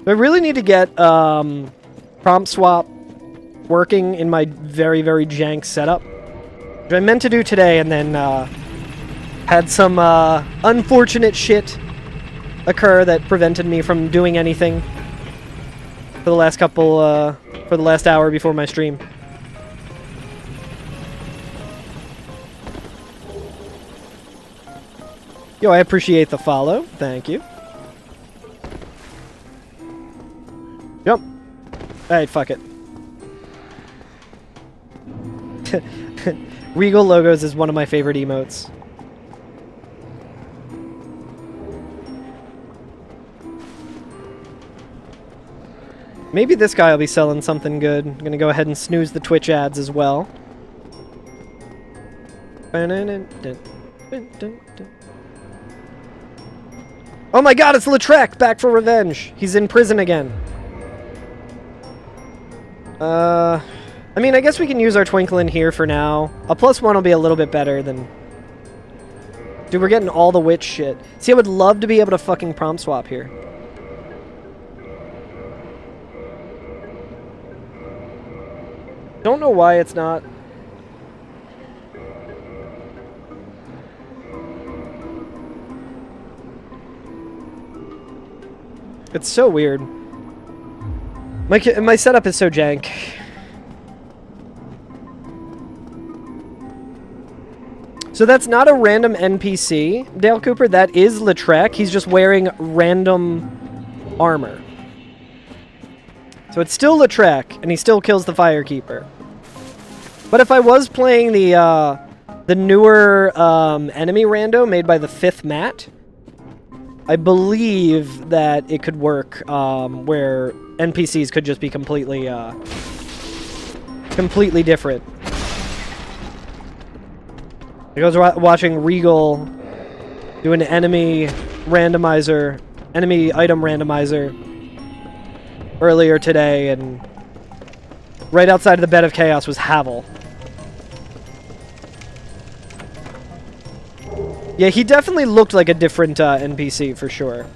I really need to get prompt swap working in my very, very jank setup. Which I meant to do today and then had some unfortunate shit occur that prevented me from doing anything for the last for the last hour before my stream. Yo, I appreciate the follow. Thank you. Alright, fuck it. Regal logos is one of my favorite emotes. Maybe this guy will be selling something good. I'm gonna go ahead and snooze the Twitch ads as well. Oh my god, it's Lautrec! Back for revenge! He's in prison again. I mean, I guess we can use our Twinkle in here for now. A +1 will be a little bit better than... Dude, we're getting all the witch shit. See, I would love to be able to fucking prompt swap here. Don't know why it's not. It's so weird. My setup is so jank. So that's not a random NPC, Dale Cooper. That is Lautrec. He's just wearing random armor. So it's still Lautrec, and he still kills the Firekeeper. But if I was playing the newer enemy rando made by the 5th Mat, I believe that it could work where NPCs could just be completely different. I was watching Regal do an enemy randomizer, enemy item randomizer earlier today, and right outside of the Bed of Chaos was Havel. Yeah, he definitely looked like a different NPC for sure.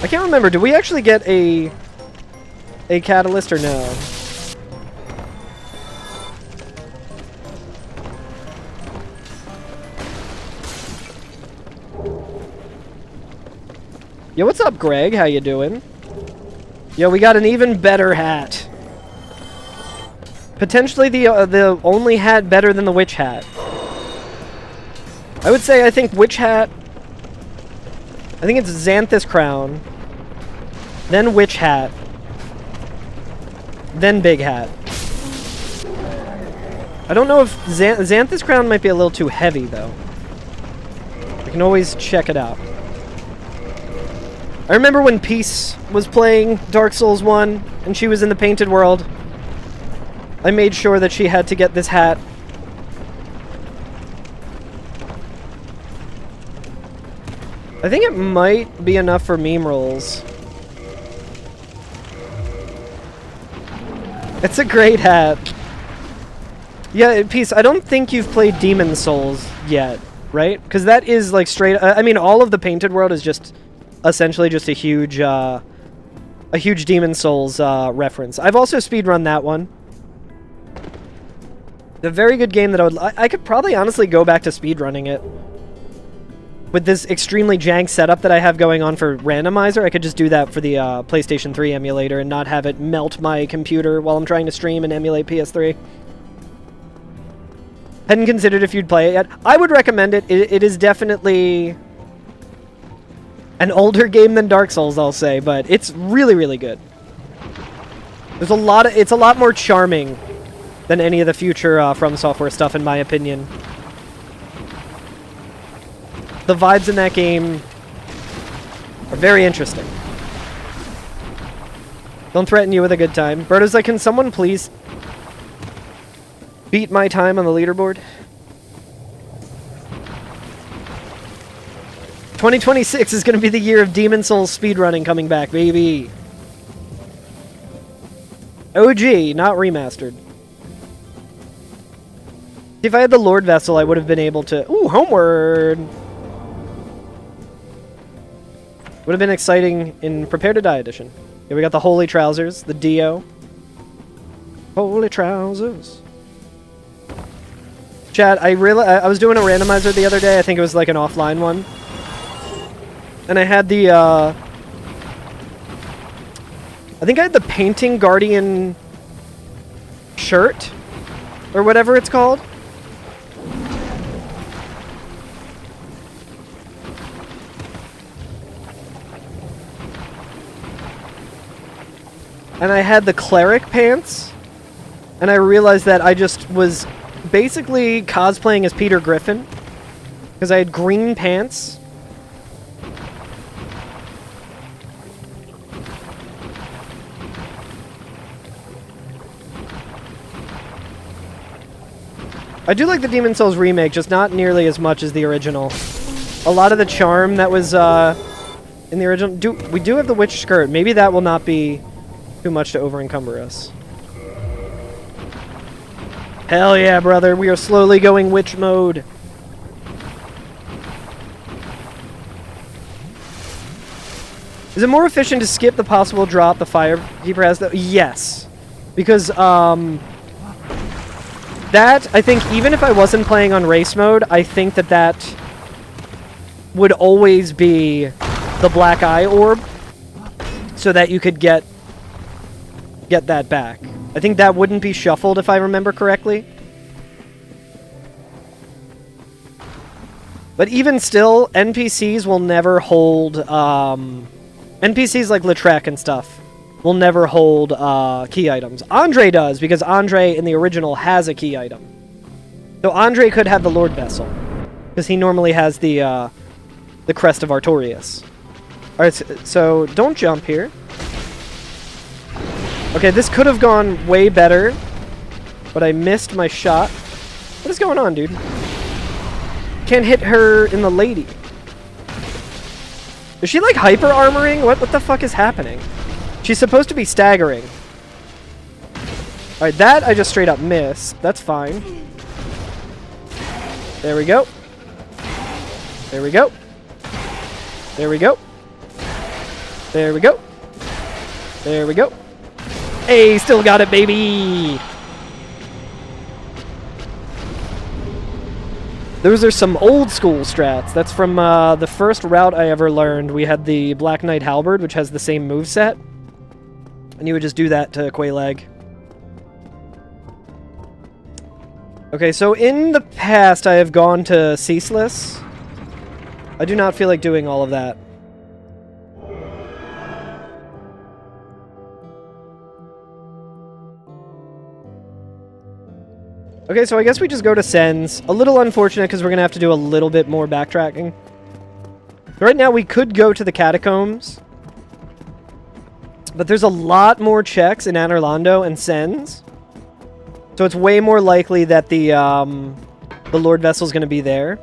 I can't remember. Did we actually get a catalyst or no? Yo, what's up, Greg? How you doing? Yo, we got an even better hat. Potentially the only hat better than the witch hat. I would say I think witch hat. I think it's Xanthus crown, then witch hat, then big hat. I don't know if Xanthus crown might be a little too heavy though. I can always check it out. I remember when Peace was playing Dark Souls 1 and she was in the painted world. I made sure that she had to get this hat. I think it might be enough for meme rolls. It's a great hat. Yeah, Peace, I don't think you've played Demon Souls yet, right? Because that is like straight... I mean, all of the painted world is just... essentially just a huge Demon Souls reference. I've also speedrun that one. A very good game that I could probably honestly go back to speedrunning it. With this extremely jank setup that I have going on for randomizer, I could just do that for the PlayStation 3 emulator and not have it melt my computer while I'm trying to stream and emulate PS3. Hadn't considered if you'd play it yet. I would recommend it. It is definitely... an older game than Dark Souls, I'll say, but it's really, really good. It's a lot more charming than any of the future From Software stuff, in my opinion. The vibes in that game are very interesting. Don't threaten you with a good time. Berto's like, can someone please beat my time on the leaderboard? 2026 is going to be the year of Demon Souls speedrunning coming back, baby. OG, not remastered. If I had the Lord Vessel, I would have been able to... Ooh, Homeward! Would have been exciting in Prepare to Die edition. Yeah, we got the Holy Trousers, the Dio. Holy Trousers. Chat, I was doing a randomizer the other day. I think it was like an offline one. And I had the, I think I had the Painting Guardian shirt, or whatever it's called. and I had the cleric pants, and I realized that I just was basically cosplaying as Peter Griffin, because I had green pants. I do like the Demon's Souls remake, just not nearly as much as the original. A lot of the charm that was in the original... We do have the witch skirt. Maybe that will not be too much to over-encumber us. Hell yeah, brother. We are slowly going witch mode. Is it more efficient to skip the possible drop the Firekeeper has, though? Yes. Because, that, I think, even if I wasn't playing on race mode, I think that that would always be the black eye orb, so that you could get that back. I think that wouldn't be shuffled, if I remember correctly. But even still, NPCs will never hold, NPCs like Lautrec and stuff will never hold key items. Andre does, because Andre in the original has a key item. So Andre could have the Lord Vessel, because he normally has the Crest of Artorias. Alright, so don't jump here. Okay, this could have gone way better, but I missed my shot. What is going on, dude? Can't hit her in the lady. Is she like hyper armoring? What the fuck is happening? She's supposed to be staggering. Alright, that I just straight up missed. That's fine. There we go. There we go. There we go. There we go. There we go. Hey, still got it, baby! Those are some old school strats. That's from the first route I ever learned. We had the Black Knight Halberd, which has the same moveset. And you would just do that to Quelaag. Okay, so in the past I have gone to Ceaseless. I do not feel like doing all of that. Okay, so I guess we just go to Sens. A little unfortunate because we're going to have to do a little bit more backtracking. Right now we could go to the Catacombs. But there's a lot more checks in Anor Londo and Sens. So it's way more likely that the Lord Vessel is going to be there.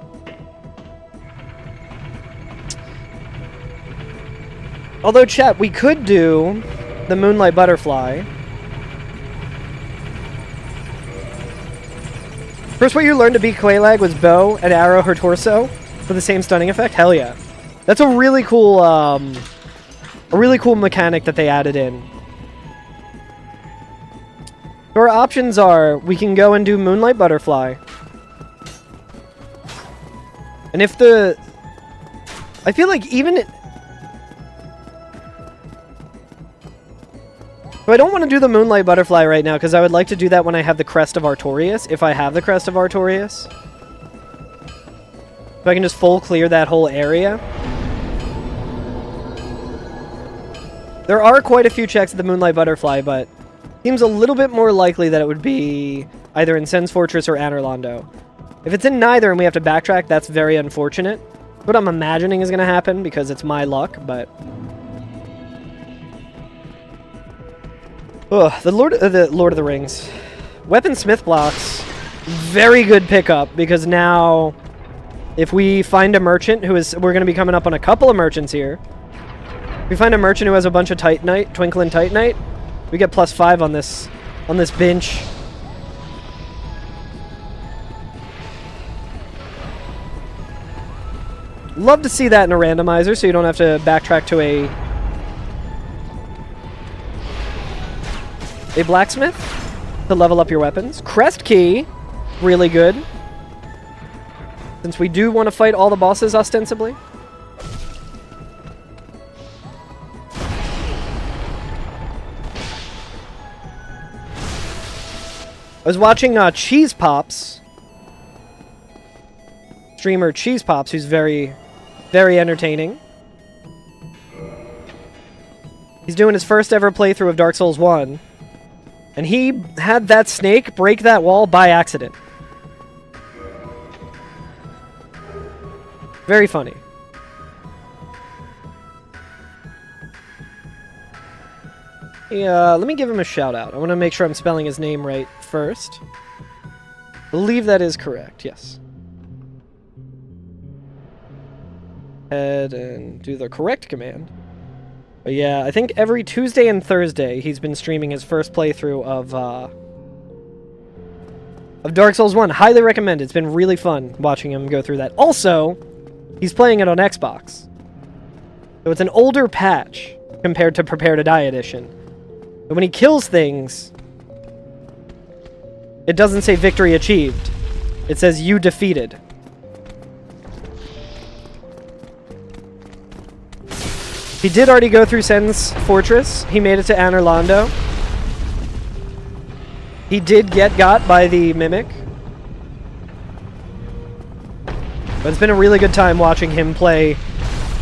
Although, chat, we could do the Moonlight Butterfly. First, what you learned to beat Quelaag was bow and arrow her torso for the same stunning effect. Hell yeah. That's a really cool mechanic that they added in. So our options are, we can go and do Moonlight Butterfly. And if the... I feel like even... So I don't want to do the Moonlight Butterfly right now, because I would like to do that when I have the Crest of Artorias, if I have the Crest of Artorias. If I can just full clear that whole area. There are quite a few checks at the Moonlight Butterfly, but seems a little bit more likely that it would be either in Sen's Fortress or Anor Londo. If it's in neither and we have to backtrack, that's very unfortunate. What I'm imagining is going to happen, because it's my luck, but... Ugh, the Lord of the Rings. Weaponsmith blocks. Very good pickup, because now if we find a merchant who is... We're going to be coming up on a couple of merchants here. If we find a merchant who has a bunch of Titanite, Twinkling Titanite, we get +5 on this bench. Love to see that in a randomizer, so you don't have to backtrack to a blacksmith to level up your weapons. Crest key, really good. Since we do want to fight all the bosses ostensibly. I was watching Cheese Pops, streamer Cheese Pops, who's very, very entertaining. He's doing his first ever playthrough of Dark Souls 1. And he had that snake break that wall by accident. Very funny. Yeah, let me give him a shout out. I want to make sure I'm spelling his name right first. I believe that is correct, yes. Head and do the correct command. But yeah, I think every Tuesday and Thursday he's been streaming his first playthrough of Dark Souls 1. Highly recommend. It's been really fun watching him go through that. Also, he's playing it on Xbox. So it's an older patch compared to Prepare to Die Edition. But when he kills things, it doesn't say victory achieved. It says you defeated. He did already go through Sen's Fortress. He made it to Rando. He did get got by the Mimic. But it's been a really good time watching him play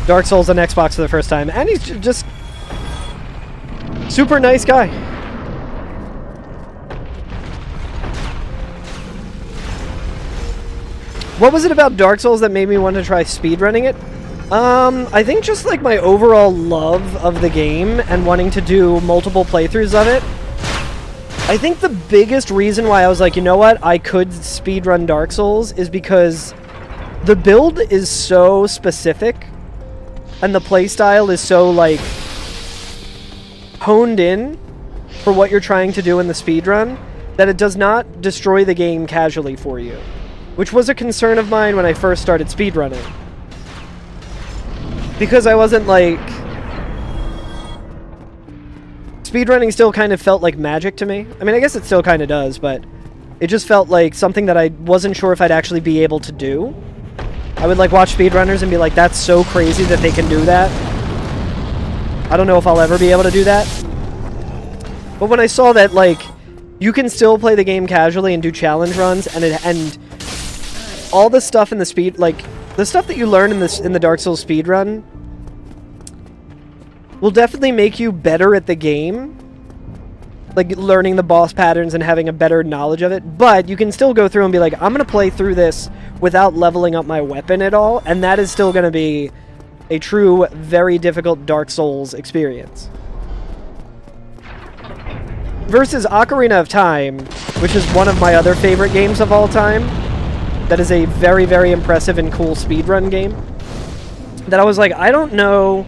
Dark Souls on Xbox for the first time. And he's just super nice guy. What was it about Dark Souls that made me want to try speedrunning it? I think just like my overall love of the game and wanting to do multiple playthroughs of it. I think the biggest reason why I was like, you know what, I could speedrun Dark Souls is because the build is so specific and the playstyle is so like honed in for what you're trying to do in the speedrun that it does not destroy the game casually for you, which was a concern of mine when I first started speedrunning. Because I wasn't like... Speedrunning still kind of felt like magic to me. I mean, I guess it still kind of does, but it just felt like something that I wasn't sure if I'd actually be able to do. I would like watch speedrunners and be like, that's so crazy that they can do that. I don't know if I'll ever be able to do that. But when I saw that, like, you can still play the game casually and do challenge runs, and all the stuff in the speed, like, the stuff that you learn in the Dark Souls speedrun will definitely make you better at the game. Like, learning the boss patterns and having a better knowledge of it. But you can still go through and be like, I'm going to play through this without leveling up my weapon at all. And that is still going to be a true, very difficult Dark Souls experience. Versus Ocarina of Time, which is one of my other favorite games of all time. That is a very, very impressive and cool speedrun game. That I was like, I don't know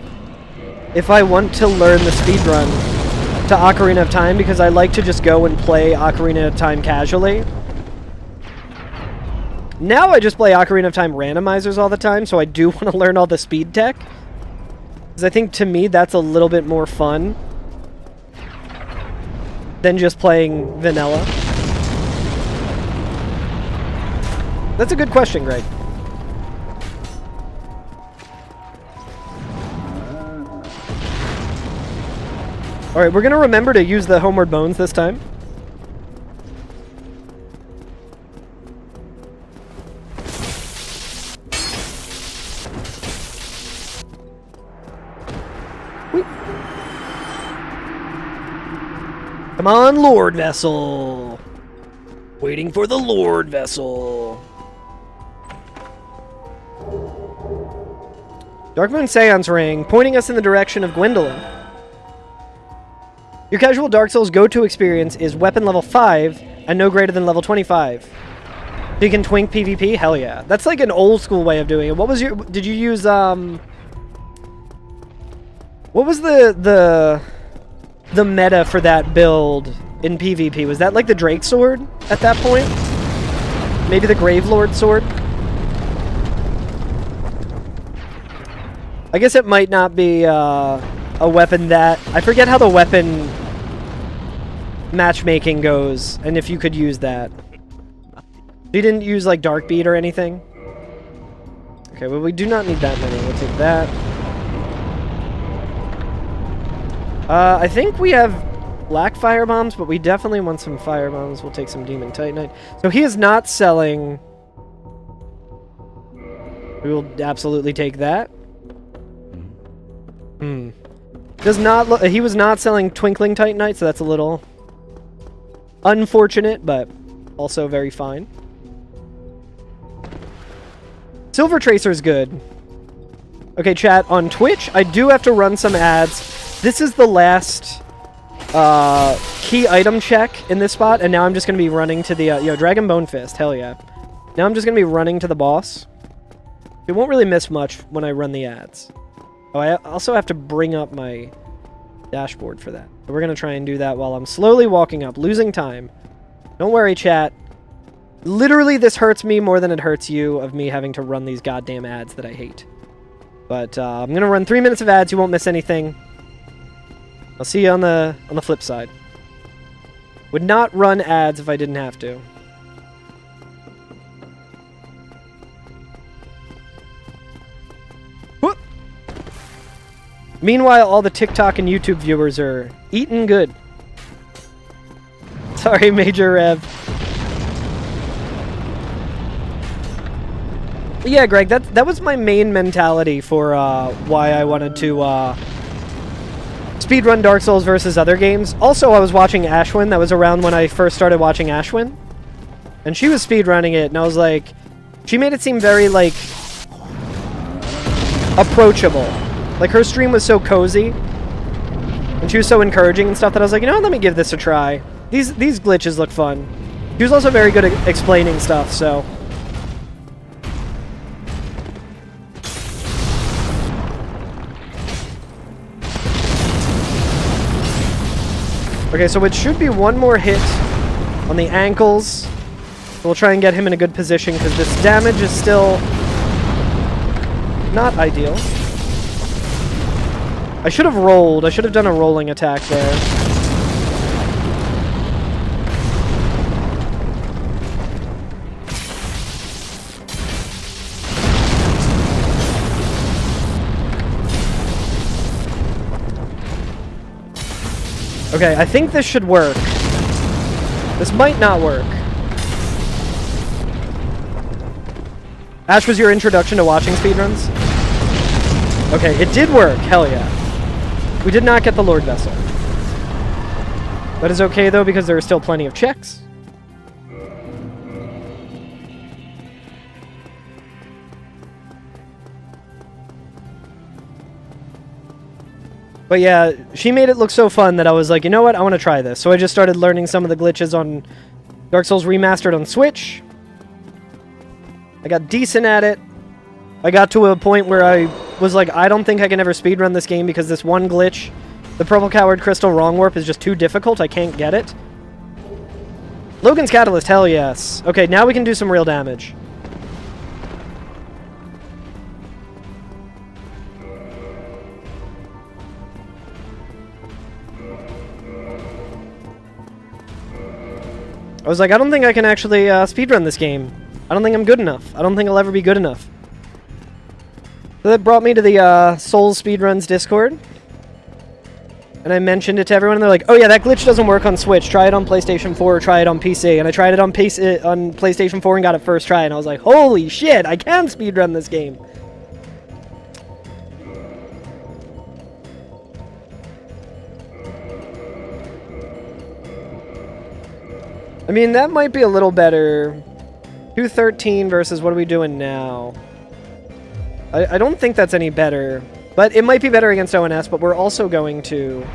if I want to learn the speedrun to Ocarina of Time, because I like to just go and play Ocarina of Time casually. Now I just play Ocarina of Time randomizers all the time, so I do want to learn all the speed tech. Because I think, to me, that's a little bit more fun than just playing vanilla. That's a good question, Greg. Alright, we're going to remember to use the Homeward Bones this time. Whoop. Come on, Lord Vessel. Waiting for the Lord Vessel. Darkmoon Seance Ring, pointing us in the direction of Gwendolyn. Your casual Dark Souls go-to experience is weapon level 5 and no greater than level 25. So you can twink PvP? Hell yeah. That's like an old school way of doing it. What was your... Did you use, What was the meta for that build in PvP? Was that like the Drake Sword at that point? Maybe the Gravelord Sword? I guess it might not be a weapon that... I forget how the weapon matchmaking goes, and if you could use that. You didn't use, like, Darkbeat or anything? Okay, well, we do not need that many. We'll take that. I think we have black firebombs, but we definitely want some firebombs. We'll take some Demon Titanite. So he is not selling... We will absolutely take that. Does not look. He was not selling Twinkling Titanite, so that's a little unfortunate, but also very fine. Silver Tracer's good. Okay, chat, on Twitch, I do have to run some ads. This is the last key item check in this spot, and now I'm just going to be running to the, yo, Dragon Bone Fist, hell yeah. Now I'm just going to be running to the boss. It won't really miss much when I run the ads. Oh, I also have to bring up my dashboard for that. So we're going to try and do that while I'm slowly walking up, losing time. Don't worry, chat. Literally, this hurts me more than it hurts you of me having to run these goddamn ads that I hate. But I'm going to run 3 minutes of ads. You won't miss anything. I'll see you on the flip side. Would not run ads if I didn't have to. Whoop. Meanwhile, all the TikTok and YouTube viewers are eating good. Sorry, Major Rev. But yeah, Greg, that was my main mentality for why I wanted to speedrun Dark Souls versus other games. Also, I was watching Ashwin. That was around when I first started watching Ashwin. And she was speedrunning it, and I was like... She made it seem very, like... approachable. Like, her stream was so cozy. And she was so encouraging and stuff that I was like, you know what, let me give this a try. These glitches look fun. She was also very good at explaining stuff, so... Okay, so it should be one more hit on the ankles. We'll try and get him in a good position, because this damage is still not ideal. I should have rolled. I should have done a rolling attack there. Okay, I think this should work. This might not work. Ash, was your introduction to watching speedruns? Okay, it did work. Hell yeah. We did not get the Lord Vessel. That is okay, though, because there are still plenty of checks. But yeah, she made it look so fun that I was like, you know what, I want to try this. So I just started learning some of the glitches on Dark Souls Remastered on Switch. I got decent at it. I got to a point where I was like, I don't think I can ever speedrun this game because this one glitch, the Purple Coward Crystal Wrong Warp, is just too difficult. I can't get it. Logan's Catalyst, hell yes. Okay, now we can do some real damage. I was like, I don't think I can actually speedrun this game. I don't think I'm good enough. I don't think I'll ever be good enough. So that brought me to the Souls Speedruns Discord. And I mentioned it to everyone, and they're like, oh yeah, that glitch doesn't work on Switch. Try it on PlayStation 4 or try it on PC. And I tried it on PlayStation 4 and got it first try, and I was like, holy shit, I can speedrun this game. I mean, that might be a little better. 213 versus what are we doing now? I don't think that's any better. But it might be better against ONS, but we're also going to...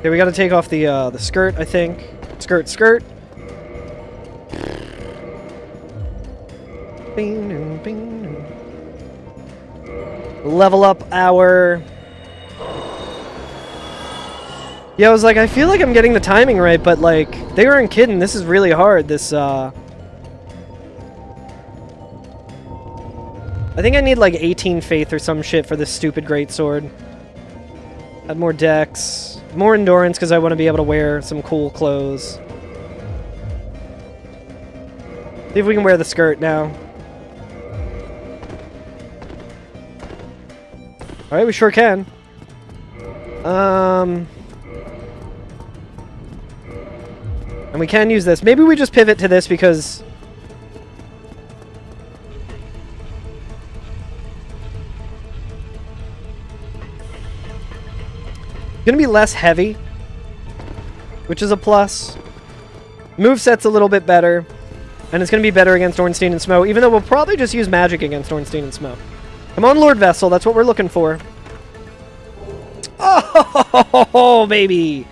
Okay, we gotta take off the skirt, I think. Skirt, skirt. Level up our... Yeah, I was like, I feel like I'm getting the timing right, but like, they weren't kidding. This is really hard, this, I think I need like 18 faith or some shit for this stupid greatsword. Add more dex. More endurance because I want to be able to wear some cool clothes. See if we can wear the skirt now. Alright, we sure can. And we can use this. Maybe we just pivot to this because... It's gonna be less heavy, which is a plus. Moveset's a little bit better, and it's gonna be better against Ornstein and Smo, even though we'll probably just use magic against Ornstein and Smo. Come on, Lord Vessel, that's what we're looking for. Oh, baby!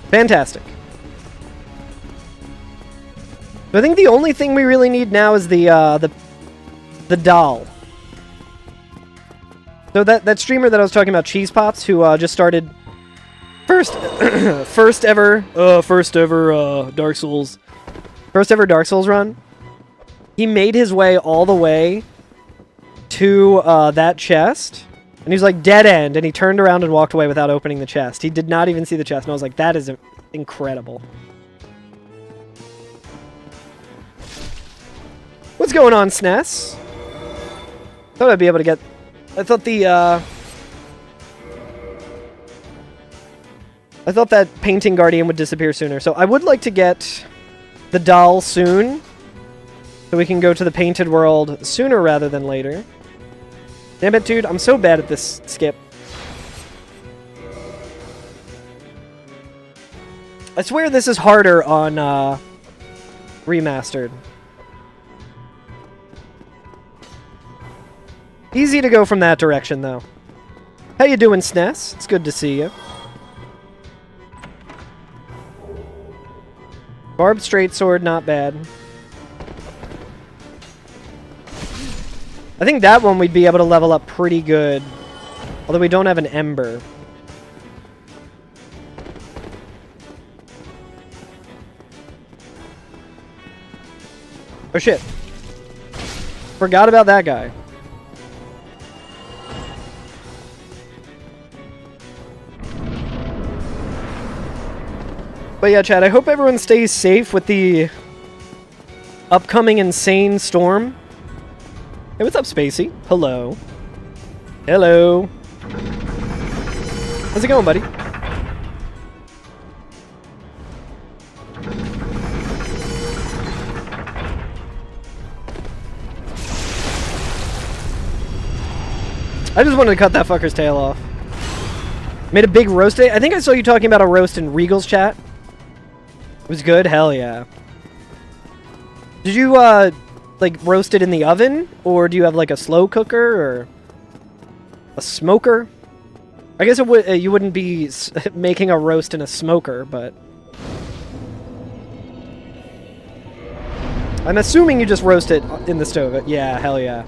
Fantastic. So I think the only thing we really need now is the doll. So that streamer that I was talking about, Cheese Pops, who just started first ever Dark Souls run. He made his way all the way to that chest, and he's like dead end, and he turned around and walked away without opening the chest. He did not even see the chest, and I was like, that is incredible. What's going on, SNES? Thought I'd be able to get... I thought that painting guardian would disappear sooner, so I would like to get the doll soon, so we can go to the painted world sooner rather than later. Damn it, dude, I'm so bad at this skip. I swear this is harder on remastered. Easy to go from that direction, though. How you doing, SNES? It's good to see you. Barbed straight sword, not bad. I think that one we'd be able to level up pretty good. Although we don't have an ember. Oh shit. Forgot about that guy. But yeah, chat, I hope everyone stays safe with the upcoming insane storm. Hey, what's up, Spacey? Hello. Hello. How's it going, buddy? I just wanted to cut that fucker's tail off. Made a big roast today. I think I saw you talking about a roast in Regal's chat. It was good? Hell yeah. Did you, like, roast it in the oven? Or do you have, like, a slow cooker? Or a smoker? I guess you wouldn't be making a roast in a smoker, but... I'm assuming you just roast it in the stove. Yeah, hell yeah.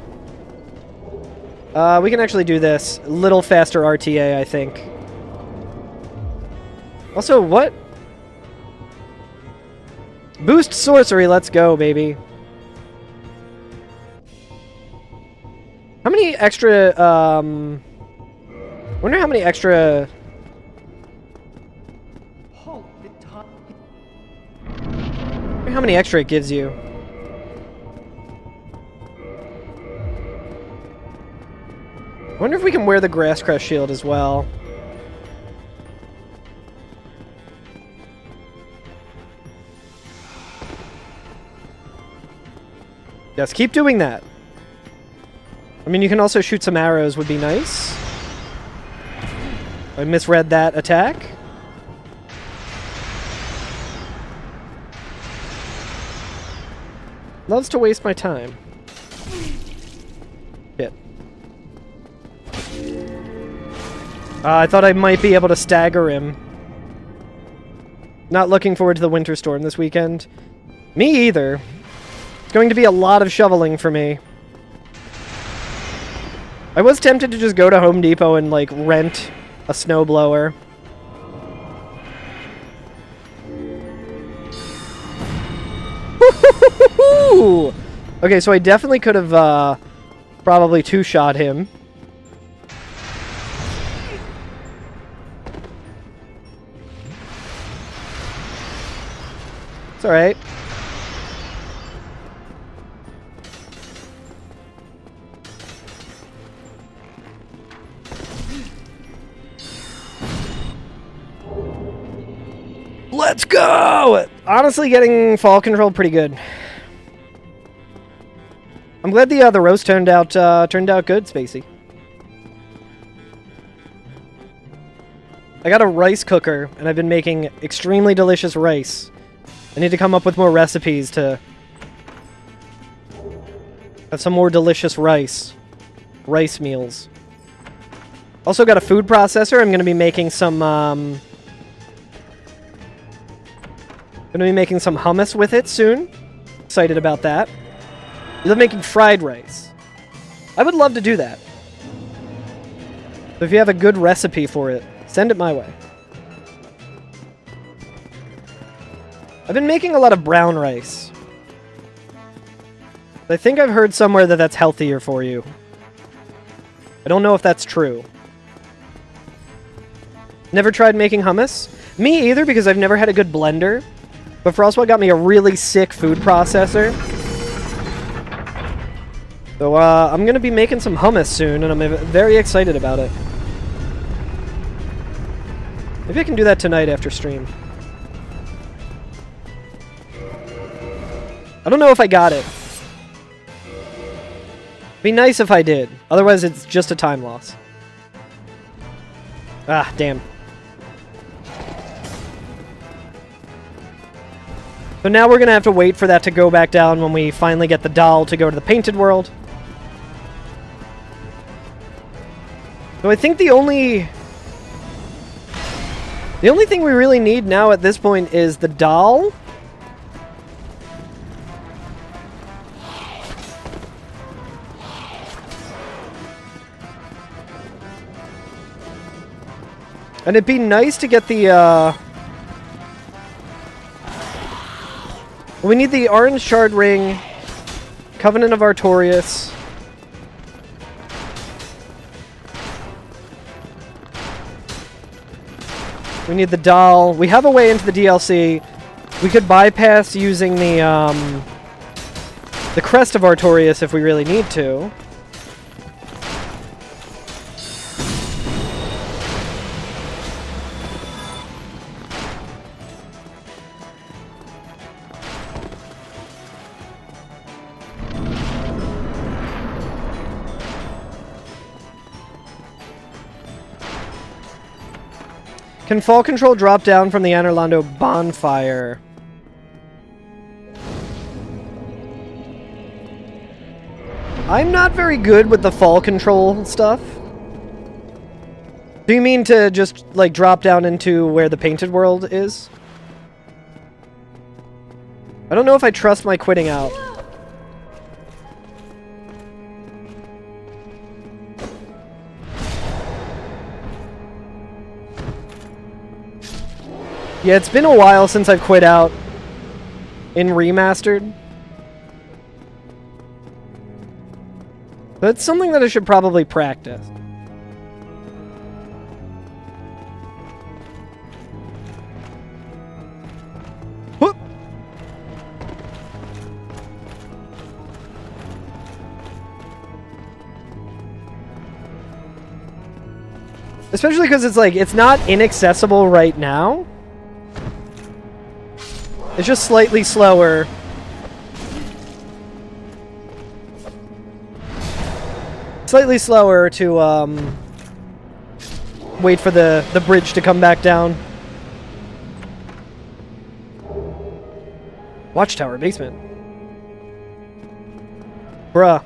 We can actually do this. A little faster RTA, I think. Also, what? Boost sorcery, let's go, baby. How many extra, wonder how many extra... Wonder how many extra it gives you. I wonder if we can wear the Grass Crest shield as well. Yes, keep doing that. I mean, you can also shoot some arrows, would be nice. I misread that attack. Loves to waste my time. Shit. I thought I might be able to stagger him. Not looking forward to the winter storm this weekend. Me either. It's going to be a lot of shoveling for me. I was tempted to just go to Home Depot and, like, rent a snowblower. Okay, so I definitely could have, probably two-shot him. It's alright. Let's go! Honestly, getting fall control pretty good. I'm glad the roast turned out good, Spacey. I got a rice cooker, and I've been making extremely delicious rice. I need to come up with more recipes to have some more delicious rice. Rice meals. Also got a food processor. I'm going to be making some, hummus with it soon. Excited about that. I love making fried rice. I would love to do that. So if you have a good recipe for it, send it my way. I've been making a lot of brown rice. I think I've heard somewhere that that's healthier for you. I don't know if that's true. Never tried making hummus? Me either, because I've never had a good blender. But Frostbite got me a really sick food processor. So, I'm gonna be making some hummus soon, and I'm very excited about it. Maybe I can do that tonight after stream. I don't know if I got it. Be nice if I did. Otherwise, it's just a time loss. Ah, damn. So now we're gonna have to wait for that to go back down when we finally get the doll to go to the painted world. So I think the only thing we really need now at this point is the doll. And it'd be nice to get the, we need the orange shard ring, Covenant of Artorias. We need the doll. We have a way into the DLC. We could bypass using the Crest of Artorias if we really need to. Can fall control drop down from the Anorlando bonfire? I'm not very good with the fall control stuff. Do you mean to just, like, drop down into where the painted world is? I don't know if I trust my quitting out. Yeah, it's been a while since I've quit out in Remastered. That's something that I should probably practice. Whoop! Especially because it's like, it's not inaccessible right now. It's just slightly slower. Slightly slower to wait for the bridge to come back down. Watchtower basement. Bruh.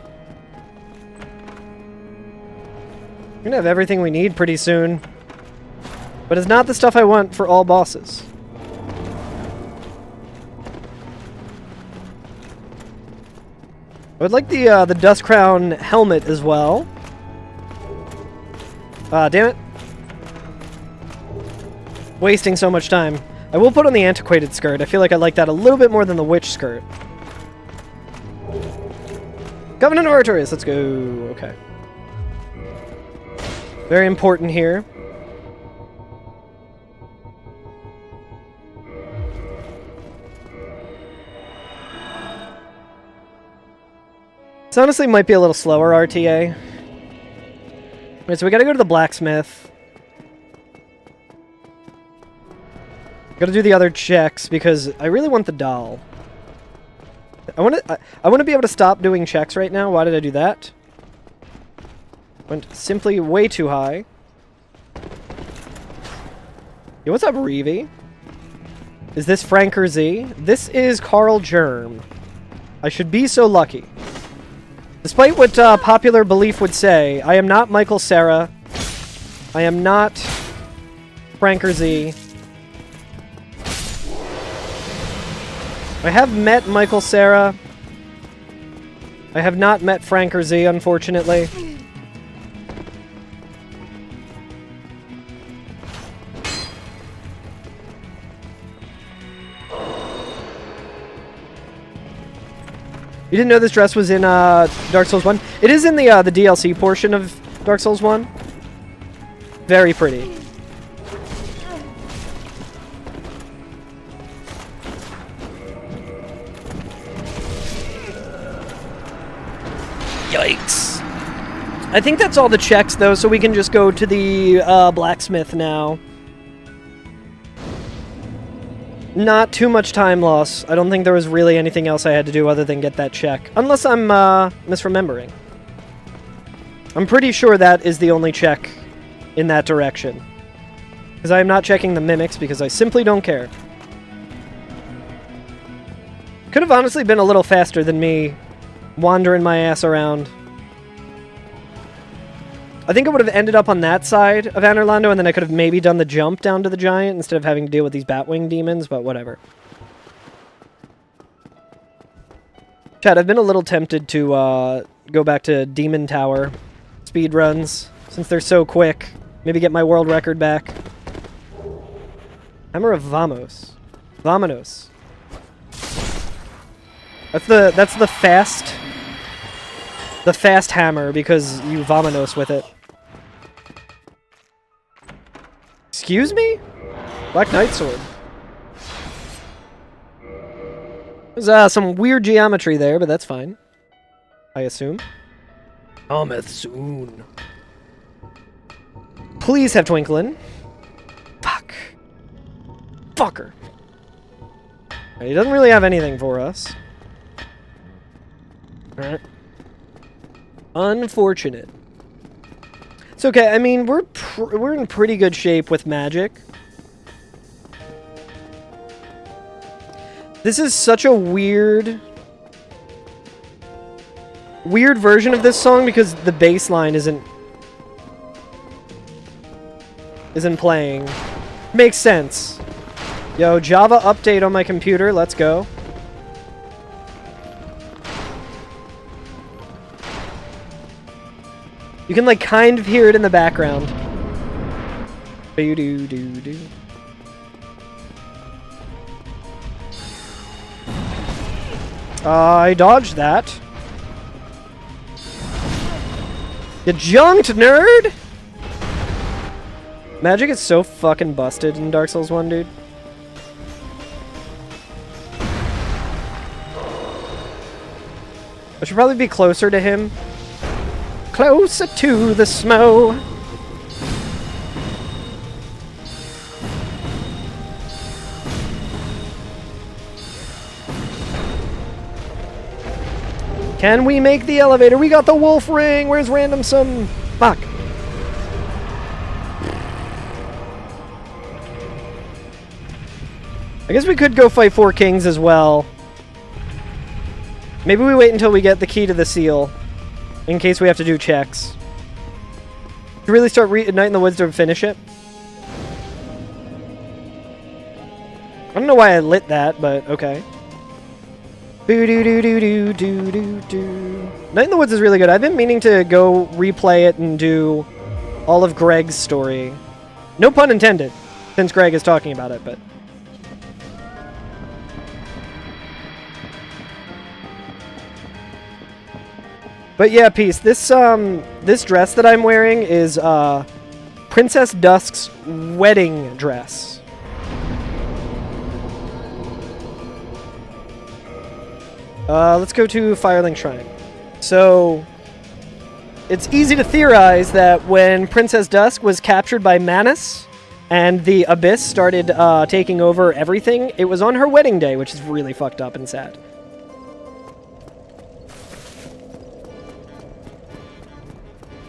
We're gonna have everything we need pretty soon. But it's not the stuff I want for all bosses. I would like the Dust Crown helmet as well. Damn it. Wasting so much time. I will put on the antiquated skirt. I feel like I like that a little bit more than the witch skirt. Covenant of Artorias, let's go. Okay. Very important here. This honestly might be a little slower, RTA. Alright, so we gotta go to the blacksmith. Gotta do the other checks because I really want the doll. I want to be able to stop doing checks right now. Why did I do that? Went simply way too high. Yo, what's up, Reevy? Is this Frank or Z? This is Carl Germ. I should be so lucky. Despite what popular belief would say, I am not Michael Cera. I am not Frank or Z. I have met Michael Cera. I have not met Frank or Z, unfortunately. You didn't know this dress was in Dark Souls 1? It is in the DLC portion of Dark Souls 1. Very pretty. Yikes. I think that's all the checks, though, so we can just go to the blacksmith now. Not too much time loss. I don't think there was really anything else I had to do other than get that check. Unless I'm misremembering. I'm pretty sure that is the only check in that direction. Because I am not checking the mimics because I simply don't care. Could have honestly been a little faster than me wandering my ass around. I think I would have ended up on that side of Anor Londo, and then I could have maybe done the jump down to the giant instead of having to deal with these Batwing demons, but whatever. Chat, I've been a little tempted to go back to Demon Tower speedruns, since they're so quick. Maybe get my world record back. Hammer of Vamos. Vamonos. That's the fast hammer, because you vamonos with it. Excuse me? Black Knight Sword. There's some weird geometry there, but that's fine. I assume. Cometh soon. Please have Twinklin. Fuck. Fucker. He doesn't really have anything for us. Alright. Unfortunate. It's okay. I mean, we're in pretty good shape with magic. This is such a weird version of this song because the bass line isn't playing. Makes sense. Yo, Java update on my computer. Let's go. You can, like, kind of hear it in the background. Boo-doo-doo-doo. I dodged that. You junked, nerd! Magic is so fucking busted in Dark Souls 1, dude. I should probably be closer to him. Closer to the smoke. Can we make the elevator? We got the wolf ring. Where's random some? Fuck. I guess we could go fight 4 kings as well. Maybe we wait until we get the key to the seal. In case we have to do checks. To really start Night in the Woods to finish it. I don't know why I lit that, but okay. Boo-doo-doo-doo-doo-doo-doo-doo. Night in the Woods is really good. I've been meaning to go replay it and do all of Greg's story. No pun intended, since Greg is talking about it, but... But yeah, Peace, this dress that I'm wearing is Princess Dusk's wedding dress. Let's go to Firelink Shrine. So, it's easy to theorize that when Princess Dusk was captured by Manus, and the Abyss started taking over everything. It was on her wedding day, which is really fucked up and sad.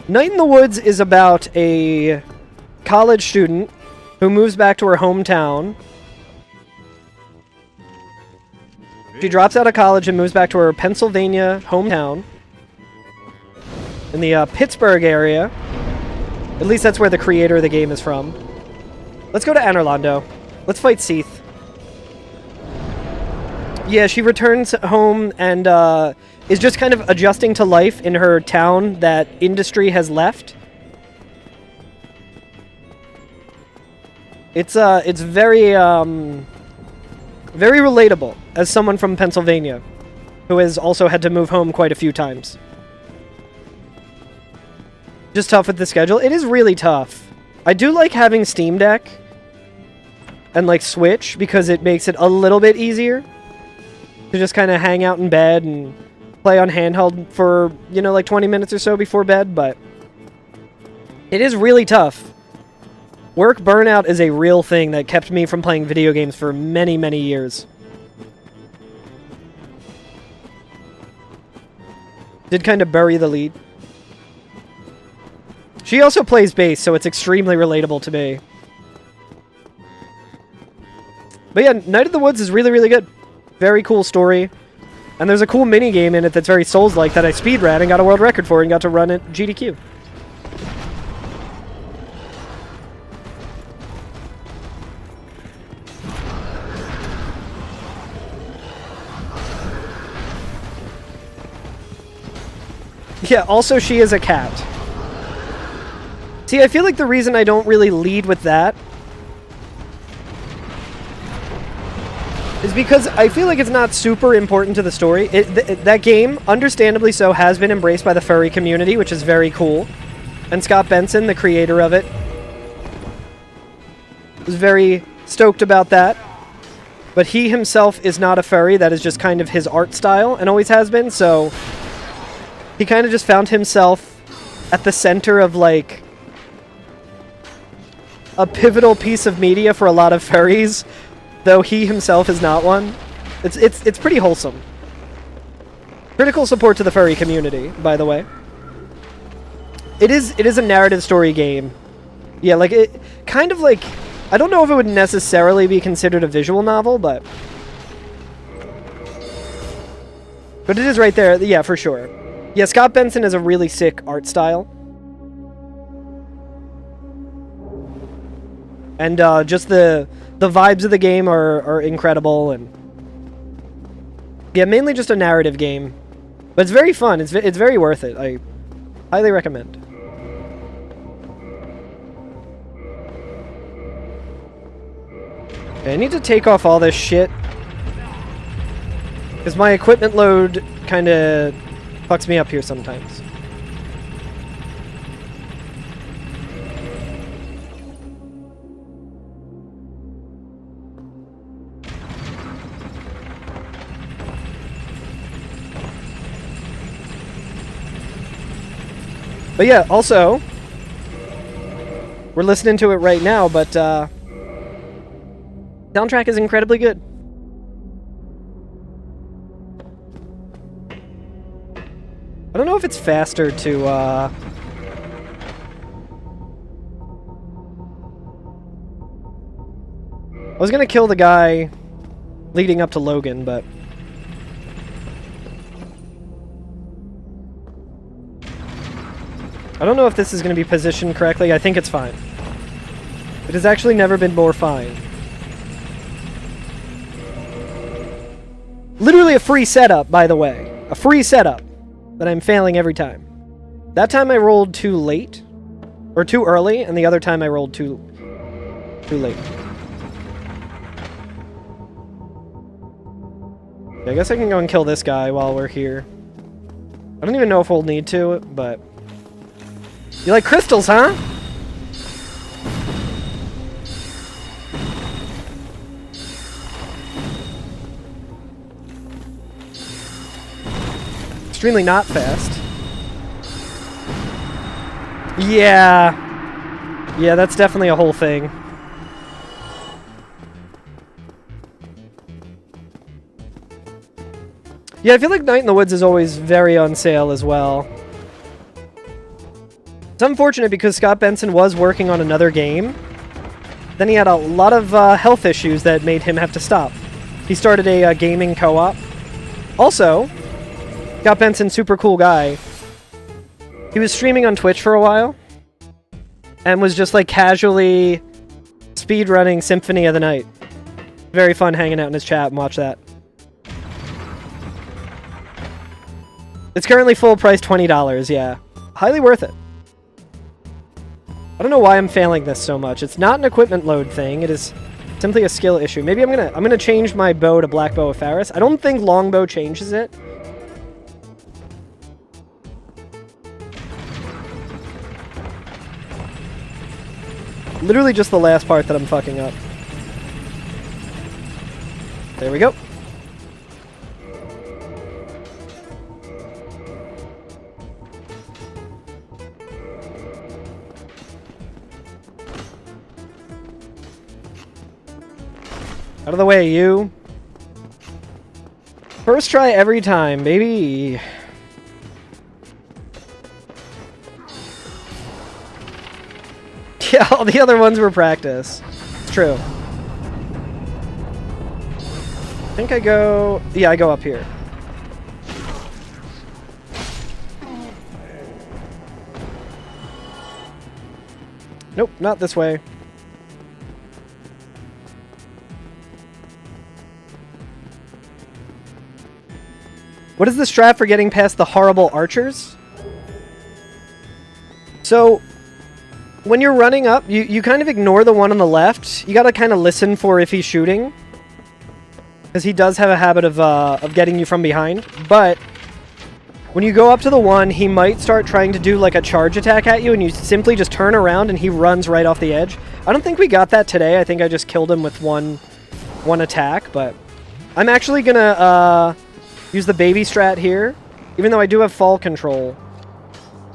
Night in the Woods is about a college student who moves back to her hometown. She drops out of college and moves back to her Pennsylvania hometown in the Pittsburgh area. At least that's where the creator of the game is from. Let's go to Rando. Let's fight Seath. Yeah, she returns home and is just kind of adjusting to life in her town that industry has left. It's very very relatable as someone from Pennsylvania who has also had to move home quite a few times. Just tough with the schedule. It is really tough. I do like having Steam Deck and like Switch because it makes it a little bit easier to just kind of hang out in bed and play on handheld for, you know, like 20 minutes or so before bed, but it is really tough. Work burnout is a real thing that kept me from playing video games for many, many years. Did kind of bury the lead. She also plays bass, so it's extremely relatable to me. But yeah, Night of the Woods is really, really good. Very cool story. And there's a cool mini game in it that's very Souls-like that I speedran and got a world record for and got to run at GDQ. Yeah, also she is a cat. See, I feel like the reason I don't really lead with that is because I feel like it's not super important to the story. That game, understandably so, has been embraced by the furry community, which is very cool. And Scott Benson, the creator of it, was very stoked about that. But he himself is not a furry. That is just kind of his art style and always has been, so he kind of just found himself at the center of, like, a pivotal piece of media for a lot of furries, though he himself is not one. It's pretty wholesome. Critical support to the furry community, by the way. It is a narrative story game. Yeah, like, it kind of like, I don't know if it would necessarily be considered a visual novel, but it is right there. Yeah, for sure. Yeah, Scott Benson has a really sick art style. And just the vibes of the game are incredible, and yeah, mainly just a narrative game, but it's very fun. It's very worth it. I highly recommend. Okay, I need to take off all this shit because my equipment load kind of fucks me up here sometimes. But yeah, also, we're listening to it right now, but soundtrack is incredibly good. I don't know if it's faster to I was gonna kill the guy leading up to Logan, but I don't know if this is going to be positioned correctly. I think it's fine. It has actually never been more fine. Literally a free setup, by the way. A free setup that I'm failing every time. That time I rolled too late. Or too early, and the other time I rolled too late. Okay, I guess I can go and kill this guy while we're here. I don't even know if we'll need to, but you like crystals, huh? Extremely not fast. Yeah. Yeah, that's definitely a whole thing. Yeah, I feel like Night in the Woods is always very on sale as well. It's unfortunate because Scott Benson was working on another game. Then he had a lot of health issues that made him have to stop. He started a gaming co-op. Also, Scott Benson, super cool guy. He was streaming on Twitch for a while. And was just like casually speedrunning Symphony of the Night. Very fun hanging out in his chat and watch that. It's currently full price $20, yeah. Highly worth it. I don't know why I'm failing this so much. It's not an equipment load thing. It is simply a skill issue. Maybe I'm gonna change my bow to Black Bow of Faris. I don't think Longbow changes it. Literally just the last part that I'm fucking up. There we go. Out of the way, you. First try every time, baby. Yeah, all the other ones were practice. It's true. I think I go... Yeah, I go up here. Nope, not this way. What is the strat for getting past the horrible archers? So, when you're running up, you kind of ignore the one on the left. You gotta kind of listen for if he's shooting. Because he does have a habit of getting you from behind. But, when you go up to the one, he might start trying to do like a charge attack at you, and you simply just turn around and he runs right off the edge. I don't think we got that today. I think I just killed him with one attack, but... I'm actually gonna, use the baby strat here, even though I do have fall control.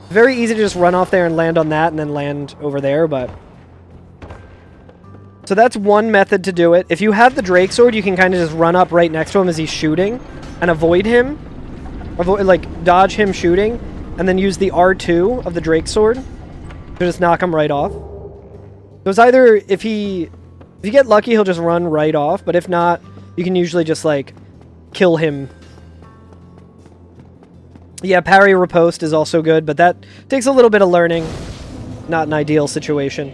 Very easy to just run off there and land on that and then land over there, but... So that's one method to do it. If you have the Drake Sword, you can kind of just run up right next to him as he's shooting and avoid him. Like, dodge him shooting, and then use the R2 of the Drake Sword to just knock him right off. So it's either, if you get lucky, he'll just run right off, but if not, you can usually just, like, kill him. Yeah, parry riposte is also good, but that takes a little bit of learning. Not an ideal situation.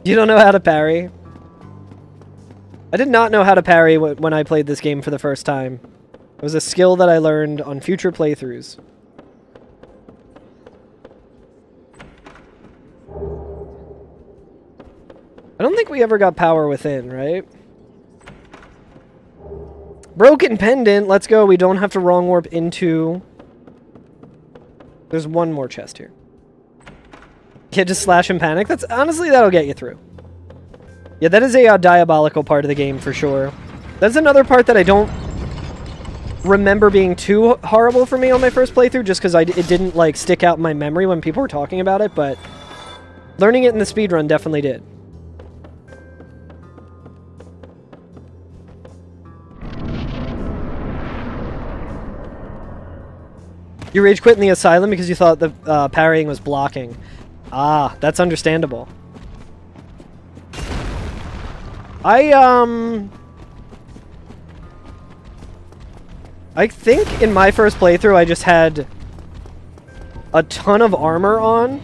You don't know how to parry? I did not know how to parry when I played this game for the first time. It was a skill that I learned on future playthroughs. I don't think we ever got power within, right? Broken pendant. Let's go. We don't have to wrong warp into... There's one more chest here. Yeah, just slash and panic. That's honestly, that'll get you through. Yeah, that is a diabolical part of the game for sure. That's another part that I don't remember being too horrible for me on my first playthrough, just because it didn't like stick out in my memory when people were talking about it, but learning it in the speedrun definitely did. You rage quit in the asylum because you thought the parrying was blocking. Ah, that's understandable. I think in my first playthrough I just had a ton of armor on.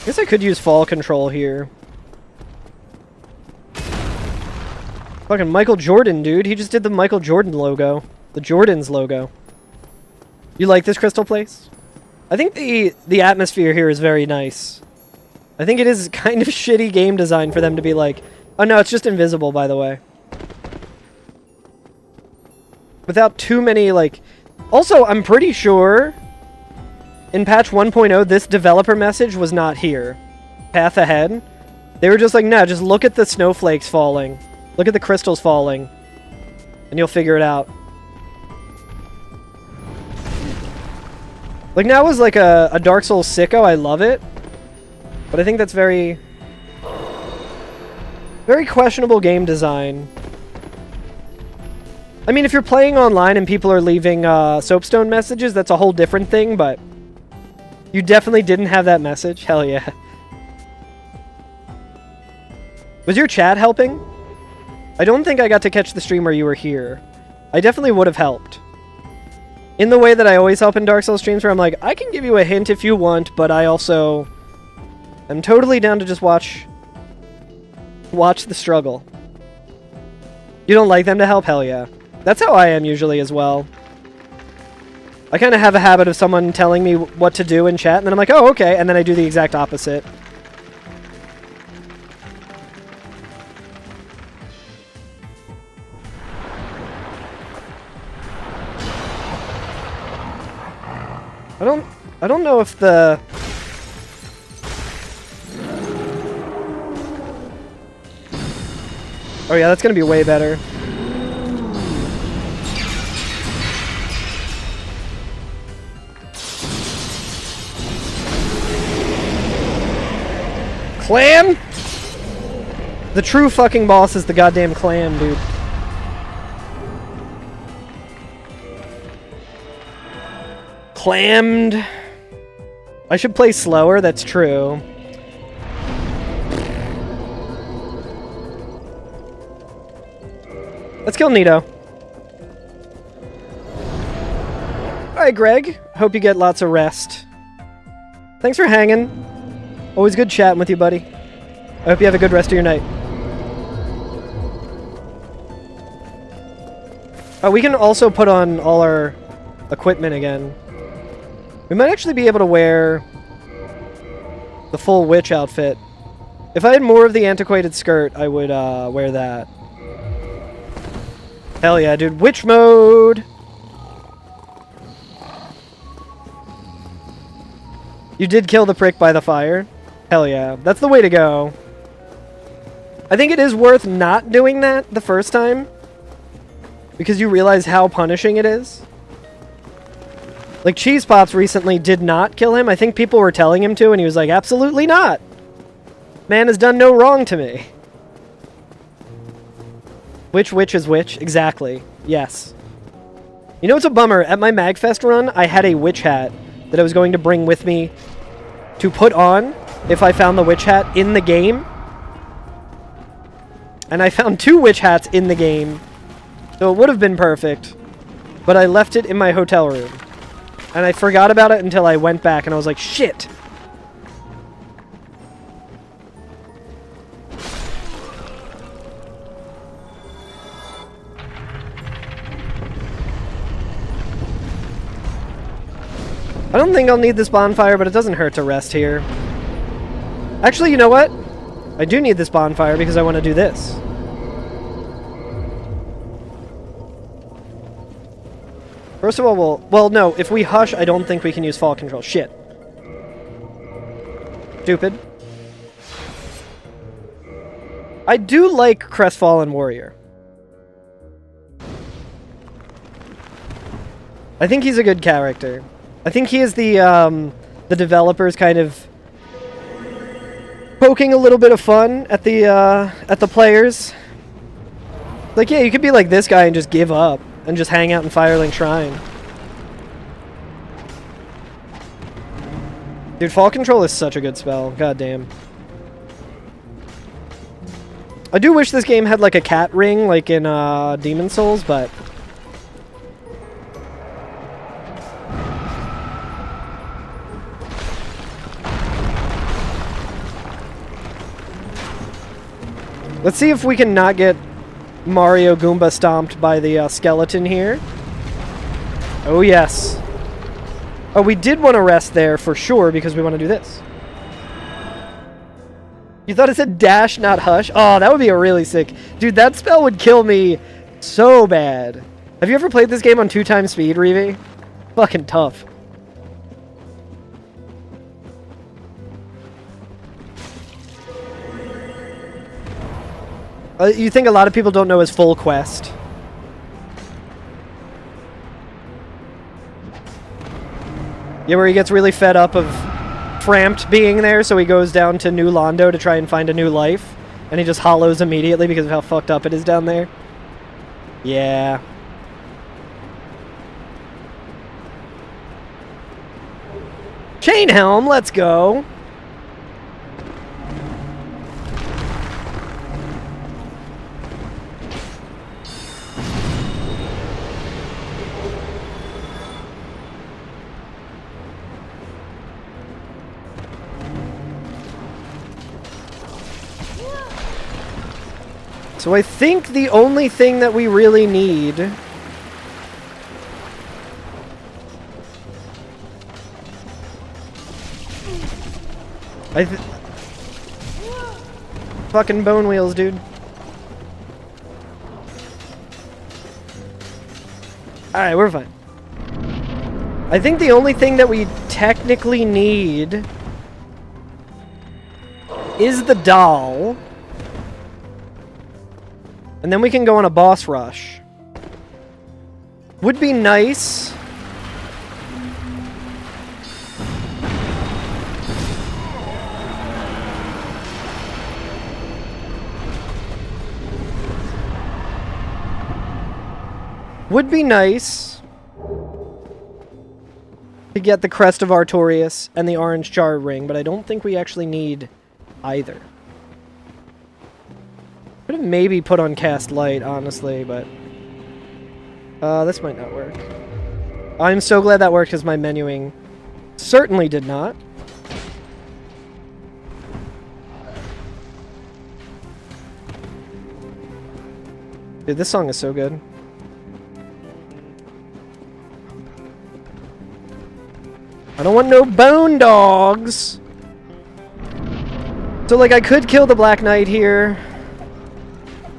I guess I could use fall control here. Fucking Michael Jordan, dude. He just did the Michael Jordan logo. The Jordan's logo. You like this crystal place? I think the atmosphere here is very nice. I think it is kind of shitty game design for them to be like... Oh no, it's just invisible, by the way. Without too many, like... Also, I'm pretty sure... In patch 1.0, this developer message was not here. Path ahead. They were just like, no, just look at the snowflakes falling. Look at the crystals falling. And you'll figure it out. Like, now was like a Dark Souls sicko. I love it. But I think that's very... very questionable game design. I mean, if you're playing online and people are leaving soapstone messages, that's a whole different thing, but... you definitely didn't have that message? Hell yeah. Was your chat helping? I don't think I got to catch the stream where you were here. I definitely would have helped. In the way that I always help in Dark Souls streams where I'm like, I can give you a hint if you want, but I also... I'm totally down to just watch the struggle. You don't like them to help? Hell yeah. That's how I am usually as well. I kind of have a habit of someone telling me what to do in chat, and then I'm like, oh, okay, and then I do the exact opposite. I don't know if the... oh yeah, that's gonna be way better. Clam? The true fucking boss is the goddamn clam, dude. Clammed. I should play slower, that's true. Let's kill Nito. Alright, Greg. Hope you get lots of rest. Thanks for hanging. Always good chatting with you, buddy. I hope you have a good rest of your night. Oh, we can also put on all our equipment again. We might actually be able to wear the full witch outfit. If I had more of the antiquated skirt, I would wear that. Hell yeah, dude. Witch mode! You did kill the prick by the fire? Hell yeah. That's the way to go. I think it is worth not doing that the first time, because you realize how punishing it is. Like, Cheese Pops recently did not kill him. I think people were telling him to, and he was like, absolutely not! Man has done no wrong to me. Which witch is which? Exactly. Yes. You know what's a bummer? At my MagFest run, I had a witch hat that I was going to bring with me to put on if I found the witch hat in the game. And I found 2 witch hats in the game, so it would have been perfect. But I left it in my hotel room. And I forgot about it until I went back and I was like, shit! I don't think I'll need this bonfire, but it doesn't hurt to rest here. Actually, you know what? I do need this bonfire because I want to do this. First of all, well, no, if we hush, I don't think we can use fall control. Shit. Stupid. I do like Crestfallen Warrior. I think he's a good character. I think he is the developers kind of poking a little bit of fun at the players. Like, yeah, you could be like this guy and just give up and just hang out in Firelink Shrine. Dude, Fall Control is such a good spell. God damn. I do wish this game had like a cat ring like in Demon Souls, but let's see if we can not get Mario Goomba stomped by the skeleton here. Oh, yes. Oh, we did want to rest there for sure because we want to do this. You thought it said dash, not hush? Oh, that would be a really sick... Dude, that spell would kill me so bad. Have you ever played this game on 2x speed, Reevy? Fucking tough. You think a lot of people don't know his full quest. Yeah, where he gets really fed up of cramped being there, so he goes down to New Rando to try and find a new life. And he just hollows immediately because of how fucked up it is down there. Yeah. Chain helm, let's go. So I think the only thing that we really need fucking bone wheels, dude. Alright, we're fine. I think the only thing that we technically need is the doll. And then we can go on a boss rush. Would be nice. Would be nice to get the Crest of Artorias and the Orange Jar Ring, but I don't think we actually need either. Could have maybe put on Cast Light, honestly, but this might not work. I'm so glad that worked because my menuing certainly did not. Dude, this song is so good. I don't want no bone dogs! So, like, I could kill the Black Knight here.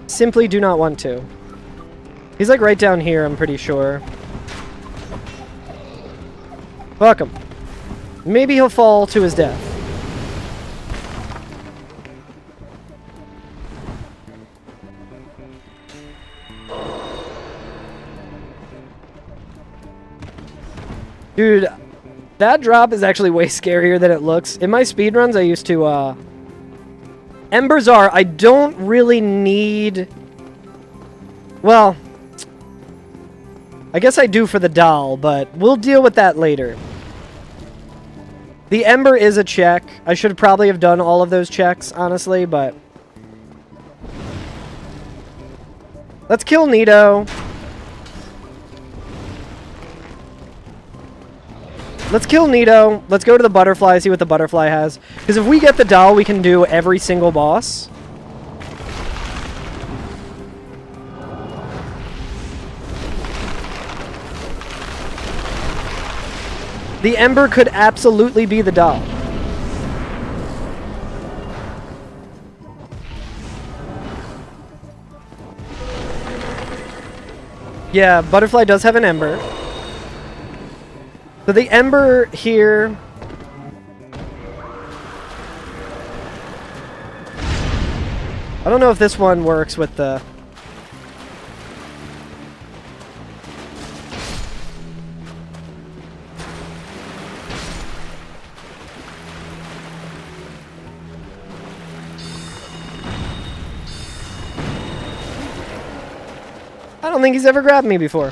Simply do not want to. He's, like, right down here, I'm pretty sure. Fuck him. Maybe he'll fall to his death. Dude, that drop is actually way scarier than it looks. In my speedruns, I used to, Embers are, I don't really need... Well, I guess I do for the doll, but we'll deal with that later. The Ember is a check. I should probably have done all of those checks, honestly, but... Let's kill Nito. Let's kill Nito. Let's go to the butterfly, see what the butterfly has. Because if we get the doll, we can do every single boss. The Ember could absolutely be the doll. Yeah, butterfly does have an Ember. So the Ember here... I don't know if this one works with the... I don't think he's ever grabbed me before.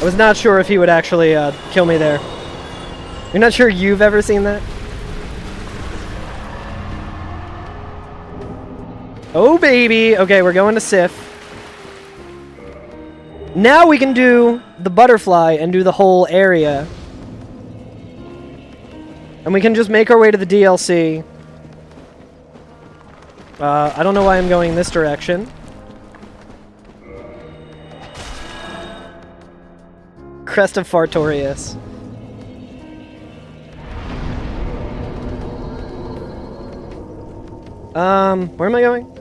I was not sure if he would actually kill me there. You're not sure you've ever seen that? Oh, baby! Okay, we're going to Sif. Now we can do the butterfly and do the whole area. And we can just make our way to the DLC. I don't know why I'm going this direction. Crest of Fartorius. Where am I going?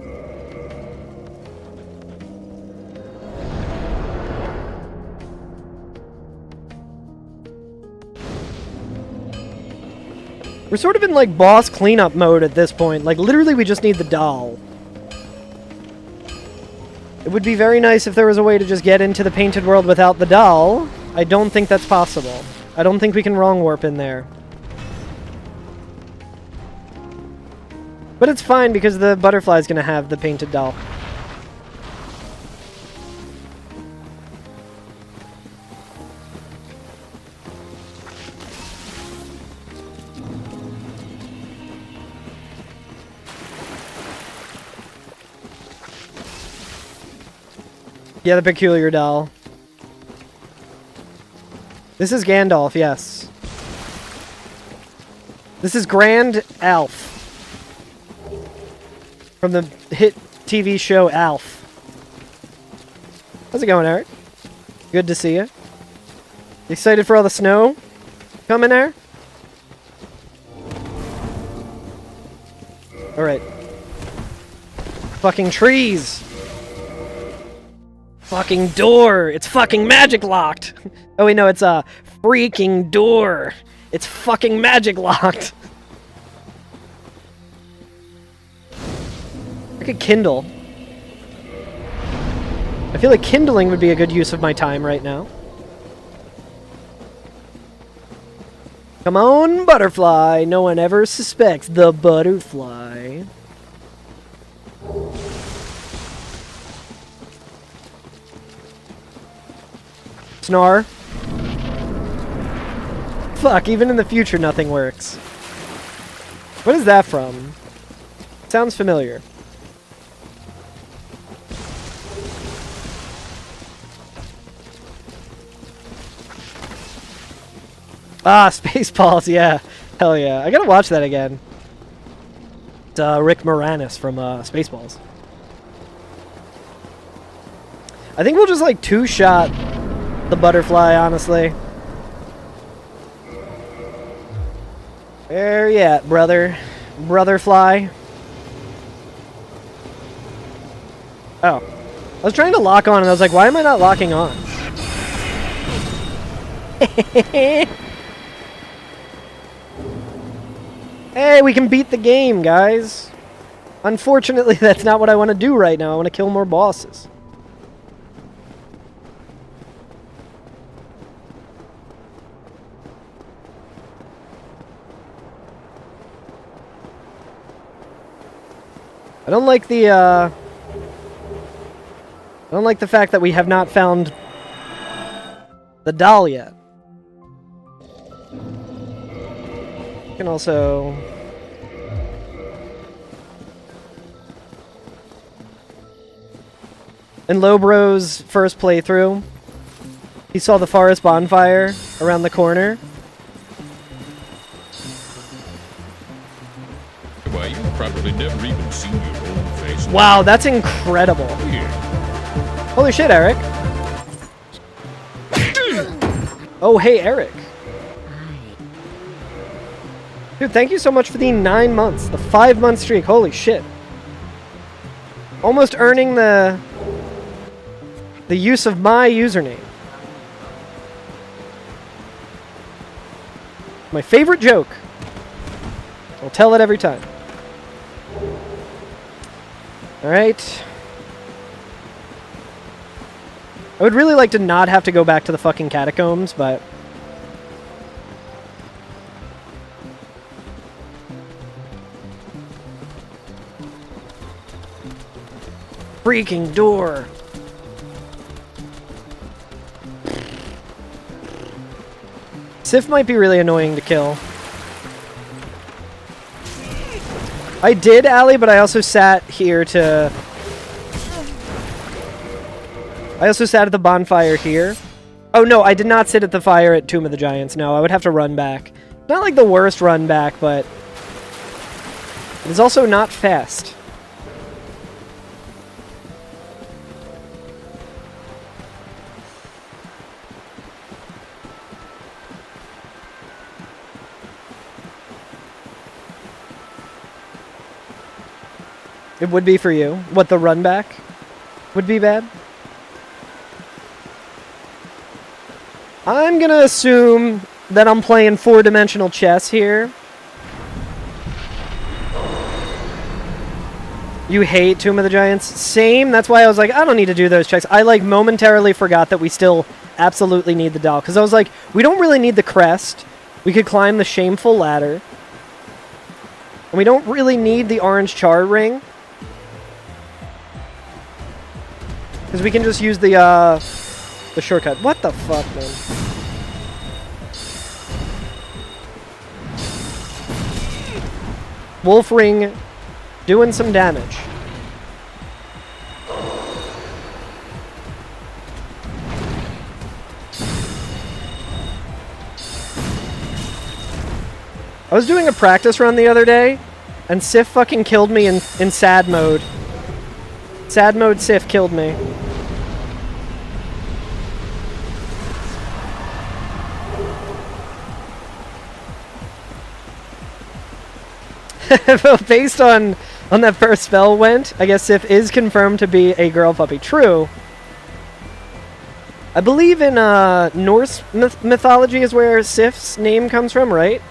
We're sort of in, like, boss cleanup mode at this point. Like, literally, we just need the doll. It would be very nice if there was a way to just get into the painted world without the doll. I don't think that's possible. I don't think we can wrong warp in there. But it's fine because the butterfly's gonna have the painted doll. Yeah, the peculiar doll. This is Gandalf, yes. This is Grand Alf. From the hit TV show Alf. How's it going, Eric? Good to see you. Excited for all the snow coming there? Alright. Fucking trees! Fucking door! It's fucking magic locked! Oh wait, no, it's a freaking door! It's fucking magic locked! I could kindle. I feel like kindling would be a good use of my time right now. Come on, butterfly! No one ever suspects the butterfly. Snarl. Fuck, even in the future nothing works. What is that from? Sounds familiar. Ah, Spaceballs, yeah. Hell yeah. I gotta watch that again. It's Rick Moranis from Spaceballs. I think we'll just like two-shot the butterfly, honestly. Where you at, brother? Brotherfly? Oh. I was trying to lock on and I was like, why am I not locking on? Hey, we can beat the game, guys. Unfortunately, that's not what I want to do right now. I want to kill more bosses. I don't like the fact that we have not found the doll yet. You can also... In Lobro's first playthrough, he saw the forest bonfire around the corner. Why, you've probably never even seen your own face. Wow, that's incredible. Yeah. Holy shit, Eric. Oh, hey, Eric. Dude, thank you so much for the 9 months. The 5-month streak. Holy shit. Almost earning the use of my username. My favorite joke. I'll tell it every time. Alright. I would really like to not have to go back to the fucking catacombs, but... Freaking door! Sif might be really annoying to kill. I did, Allie, but I also sat here to... I also sat at the bonfire here. Oh, no, I did not sit at the fire at Tomb of the Giants. No, I would have to run back. Not like the worst run back, but... It is also not fast. It would be for you. What, the run back would be bad? I'm gonna assume that I'm playing 4-dimensional chess here. You hate Tomb of the Giants? Same. That's why I was like, I don't need to do those checks. I like momentarily forgot that we still absolutely need the doll. Because I was like, we don't really need the crest. We could climb the shameful ladder. And we don't really need the orange char ring. Because we can just use the shortcut. What the fuck, man? Wolf ring doing some damage. I was doing a practice run the other day, and Sif fucking killed me in sad mode. Sad mode Sif killed me. Based on that first spell went, I guess Sif is confirmed to be a girl puppy. True. I believe in Norse mythology is where Sif's name comes from, right?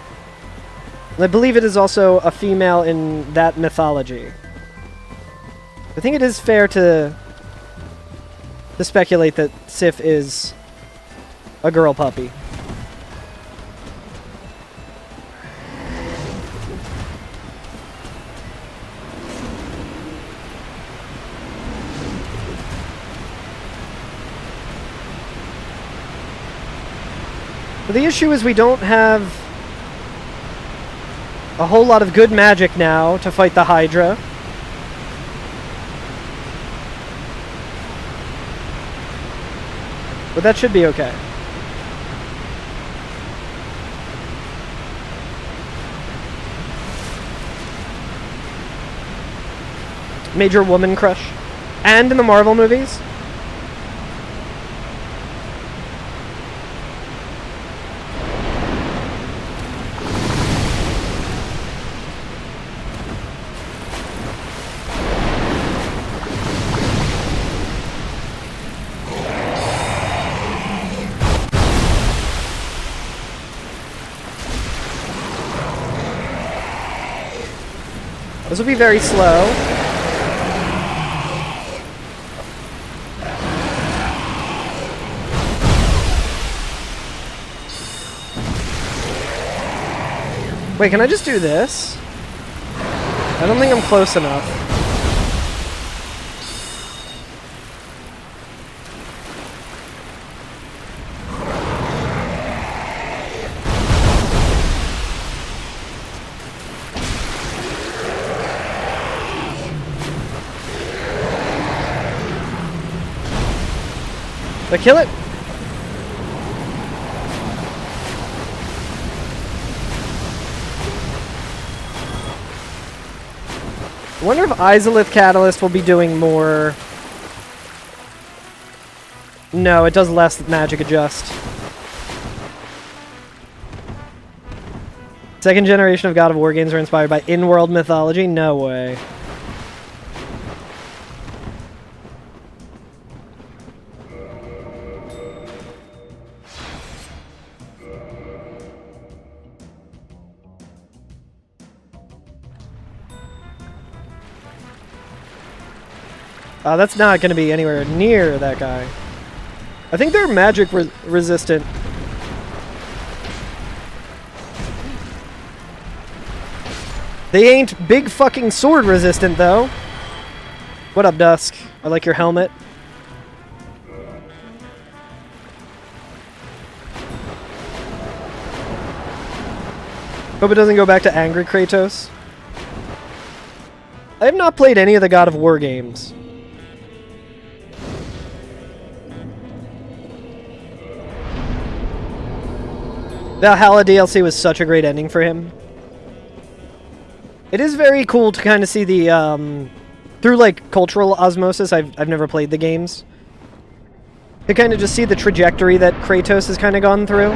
And I believe it is also a female in that mythology. I think it is fair to speculate that Sif is a girl puppy. But the issue is we don't have a whole lot of good magic now to fight the Hydra. But that should be okay. Major woman crush. And in the Marvel movies. This will be very slow. Wait, can I just do this? I don't think I'm close enough. Did I kill it? I wonder if Izalith Catalyst will be doing more. No, it does less magic adjust. Second generation of God of War games are inspired by in-world mythology? No way. That's not going to be anywhere near that guy. I think they're magic resistant. They ain't big fucking sword resistant, though. What up, Dusk? I like your helmet. Hope it doesn't go back to angry Kratos. I have not played any of the God of War games. Valhalla DLC was such a great ending for him. It is very cool to kind of see the, through, like, cultural osmosis. I've never played the games. To kind of just see the trajectory that Kratos has kind of gone through.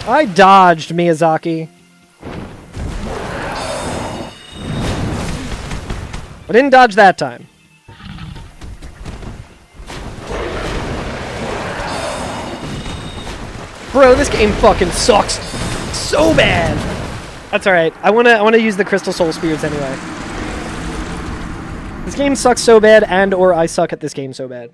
I dodged, Miyazaki. I didn't dodge that time. Bro, this game fucking sucks so bad. That's alright. I wanna use the Crystal Soul Spears anyway. This game sucks so bad, and or I suck at this game so bad.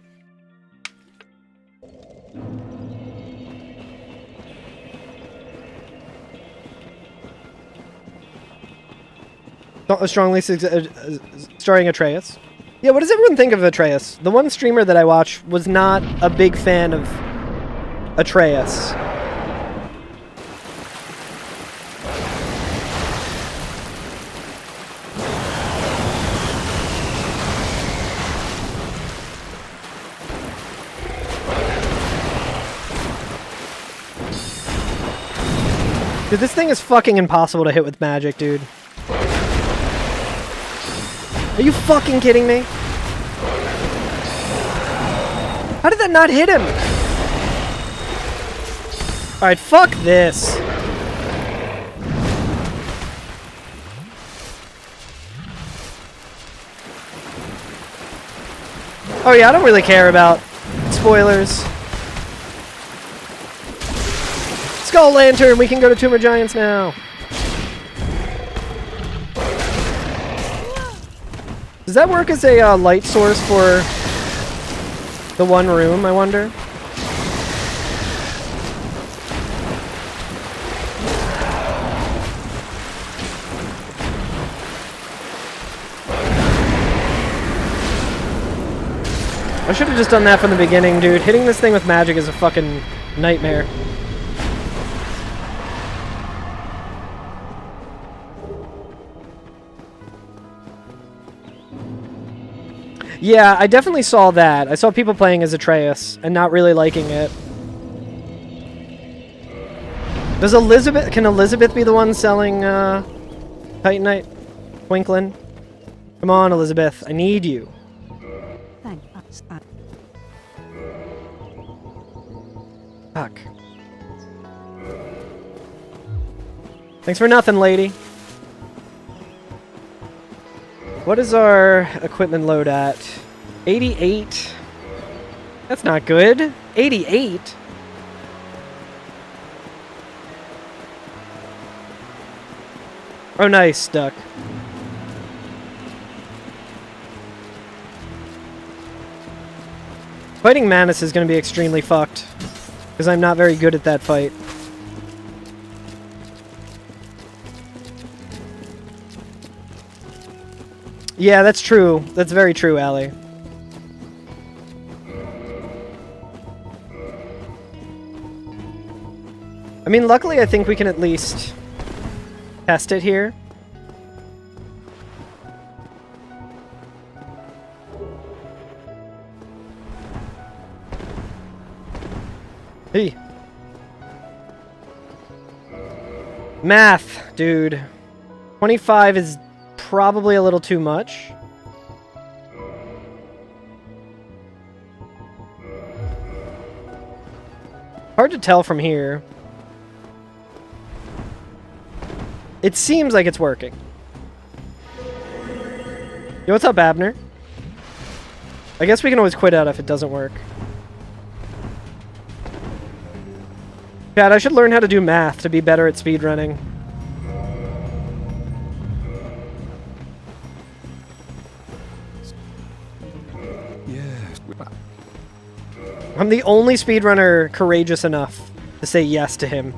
Strongly starring Atreus. Yeah, what does everyone think of Atreus? The one streamer that I watch was not a big fan of Atreus. Dude, this thing is fucking impossible to hit with magic, dude. Are you fucking kidding me? How did that not hit him? Alright, fuck this. Oh yeah, I don't really care about spoilers. Skull Lantern, we can go to Tumor Giants now. Does that work as a light source for the one room, I wonder? I should have just done that from the beginning, dude. Hitting this thing with magic is a fucking nightmare. Yeah, I definitely saw that. I saw people playing as Atreus and not really liking it. Does Elizabeth... Can Elizabeth be the one selling, Titanite? Twinklin? Come on, Elizabeth. I need you. Fuck. Thanks for nothing, lady. What is our equipment load at? 88? That's not good. 88? Oh, nice, duck. Fighting Manus is going to be extremely fucked. Because I'm not very good at that fight. Yeah, that's true. That's very true, Allie. I mean, luckily I think we can at least test it here. Hey. Math, dude. 25 is probably a little too much. Hard to tell from here. It seems like it's working. Yo, what's up, Abner? I guess we can always quit out if it doesn't work. Chad, I should learn how to do math to be better at speedrunning. I'm the only speedrunner courageous enough to say yes to him.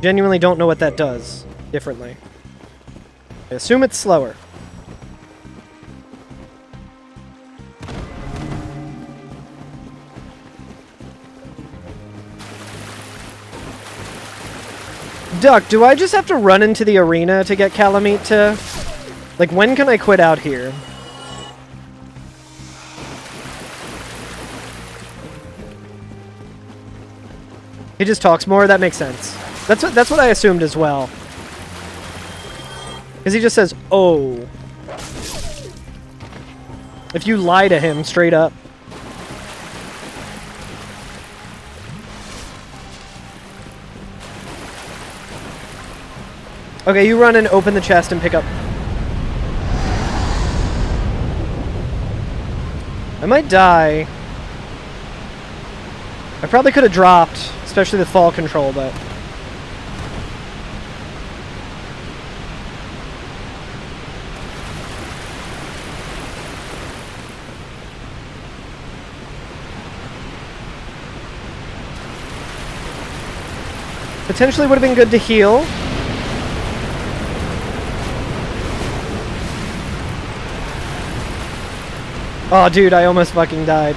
Genuinely don't know what that does differently. I assume it's slower. Duck, do I just have to run into the arena to get Calamite to... Like, when can I quit out here? He just talks more? That makes sense. That's what I assumed as well. Because he just says, oh. If you lie to him straight up. Okay, you run and open the chest and pick up. I might die. I probably could have dropped, especially the fall control, but... Potentially would have been good to heal. Oh, dude, I almost fucking died.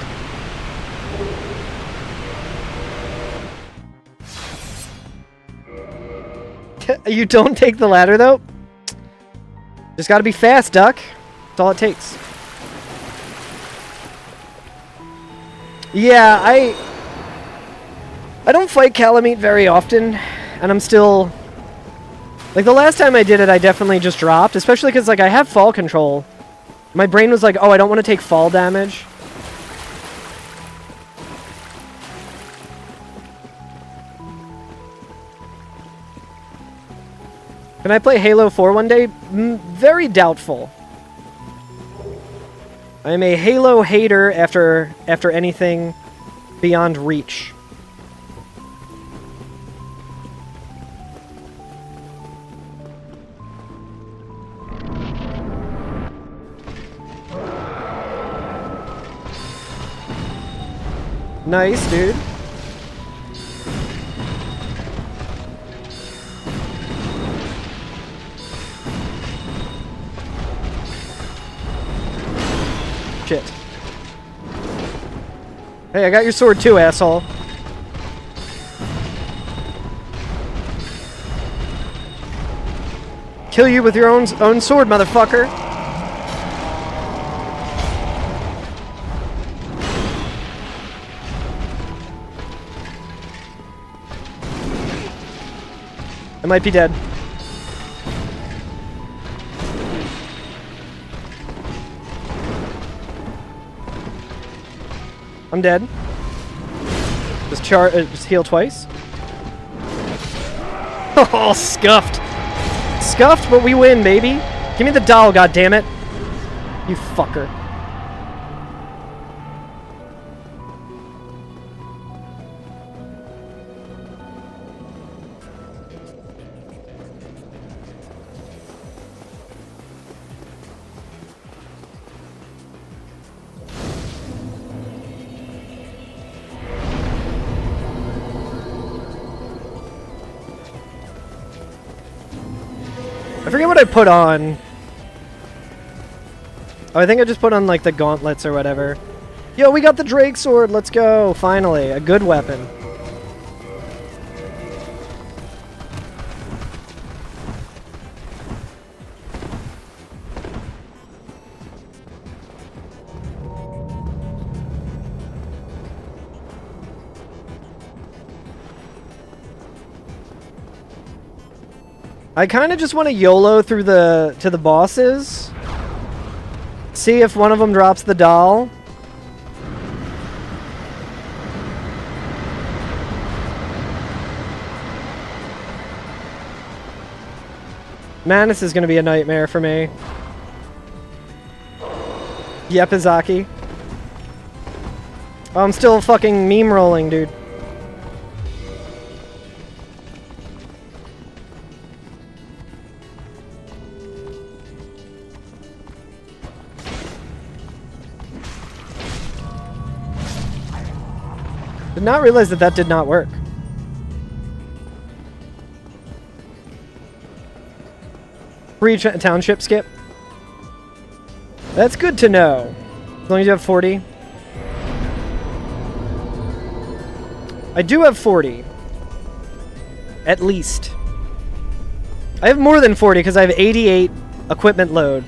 You don't take the ladder, though? Just gotta be fast, Duck. That's all it takes. Yeah, I don't fight Calamite very often, and I'm still... Like, the last time I did it, I definitely just dropped, especially because, like, I have fall control. My brain was like, oh, I don't want to take fall damage. Can I play Halo 4 one day? Very doubtful. I'm a Halo hater after anything beyond Reach. Nice, dude. Shit. Hey, I got your sword too, asshole. Kill you with your own sword, motherfucker. I might be dead. I'm dead. Just heal twice. Oh, scuffed. Scuffed, but we win, baby. Give me the doll, goddammit. You fucker. I forget what I put on. Oh, I think I just put on, like, the gauntlets or whatever. Yo, we got the Drake sword! Let's go! Finally, a good weapon. I kind of just want to YOLO through to the bosses. See if one of them drops the doll. Manus is going to be a nightmare for me. Yepizaki. Oh, I'm still fucking meme rolling, dude. Did not realize that did not work. Free township skip. That's good to know. As long as you have 40. I do have 40. At least. I have more than 40 because I have 88 equipment load.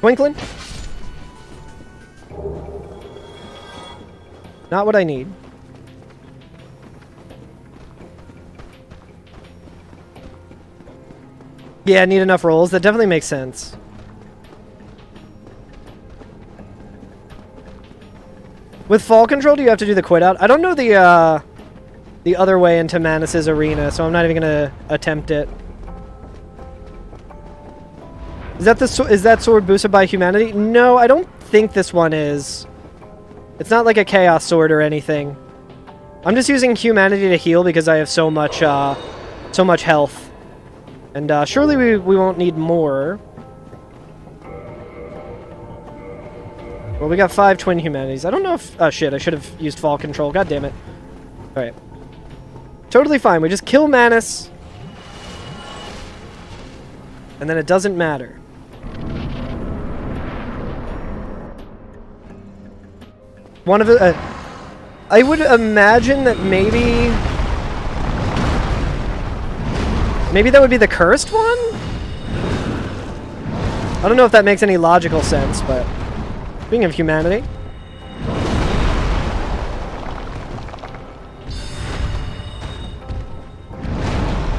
Twinkling? Not what I need. Yeah, I need enough rolls. That definitely makes sense. With fall control, do you have to do the quit out? I don't know the other way into Manus's arena, so I'm not even gonna attempt it. Is that sword boosted by humanity? No, I don't think this one is. It's not like a chaos sword or anything. I'm just using humanity to heal because I have so much health. And surely we won't need more. Well, we got 5 twin humanities. I don't know if... Oh, shit. I should have used fall control. God damn it. Alright. Totally fine. We just kill Manus. And then it doesn't matter. One of the... I would imagine that maybe... Maybe that would be the cursed one? I don't know if that makes any logical sense, but... Speaking of humanity...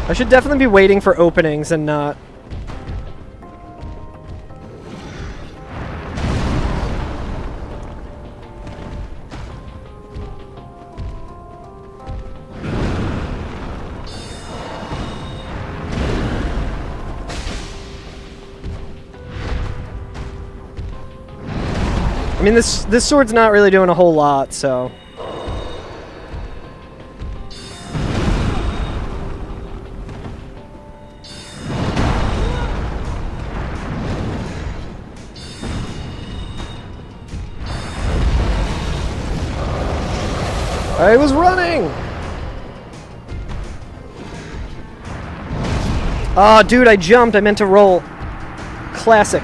I should definitely be waiting for openings and not... I mean, this sword's not really doing a whole lot, so... I was running! Oh, dude, I jumped. I meant to roll. Classic.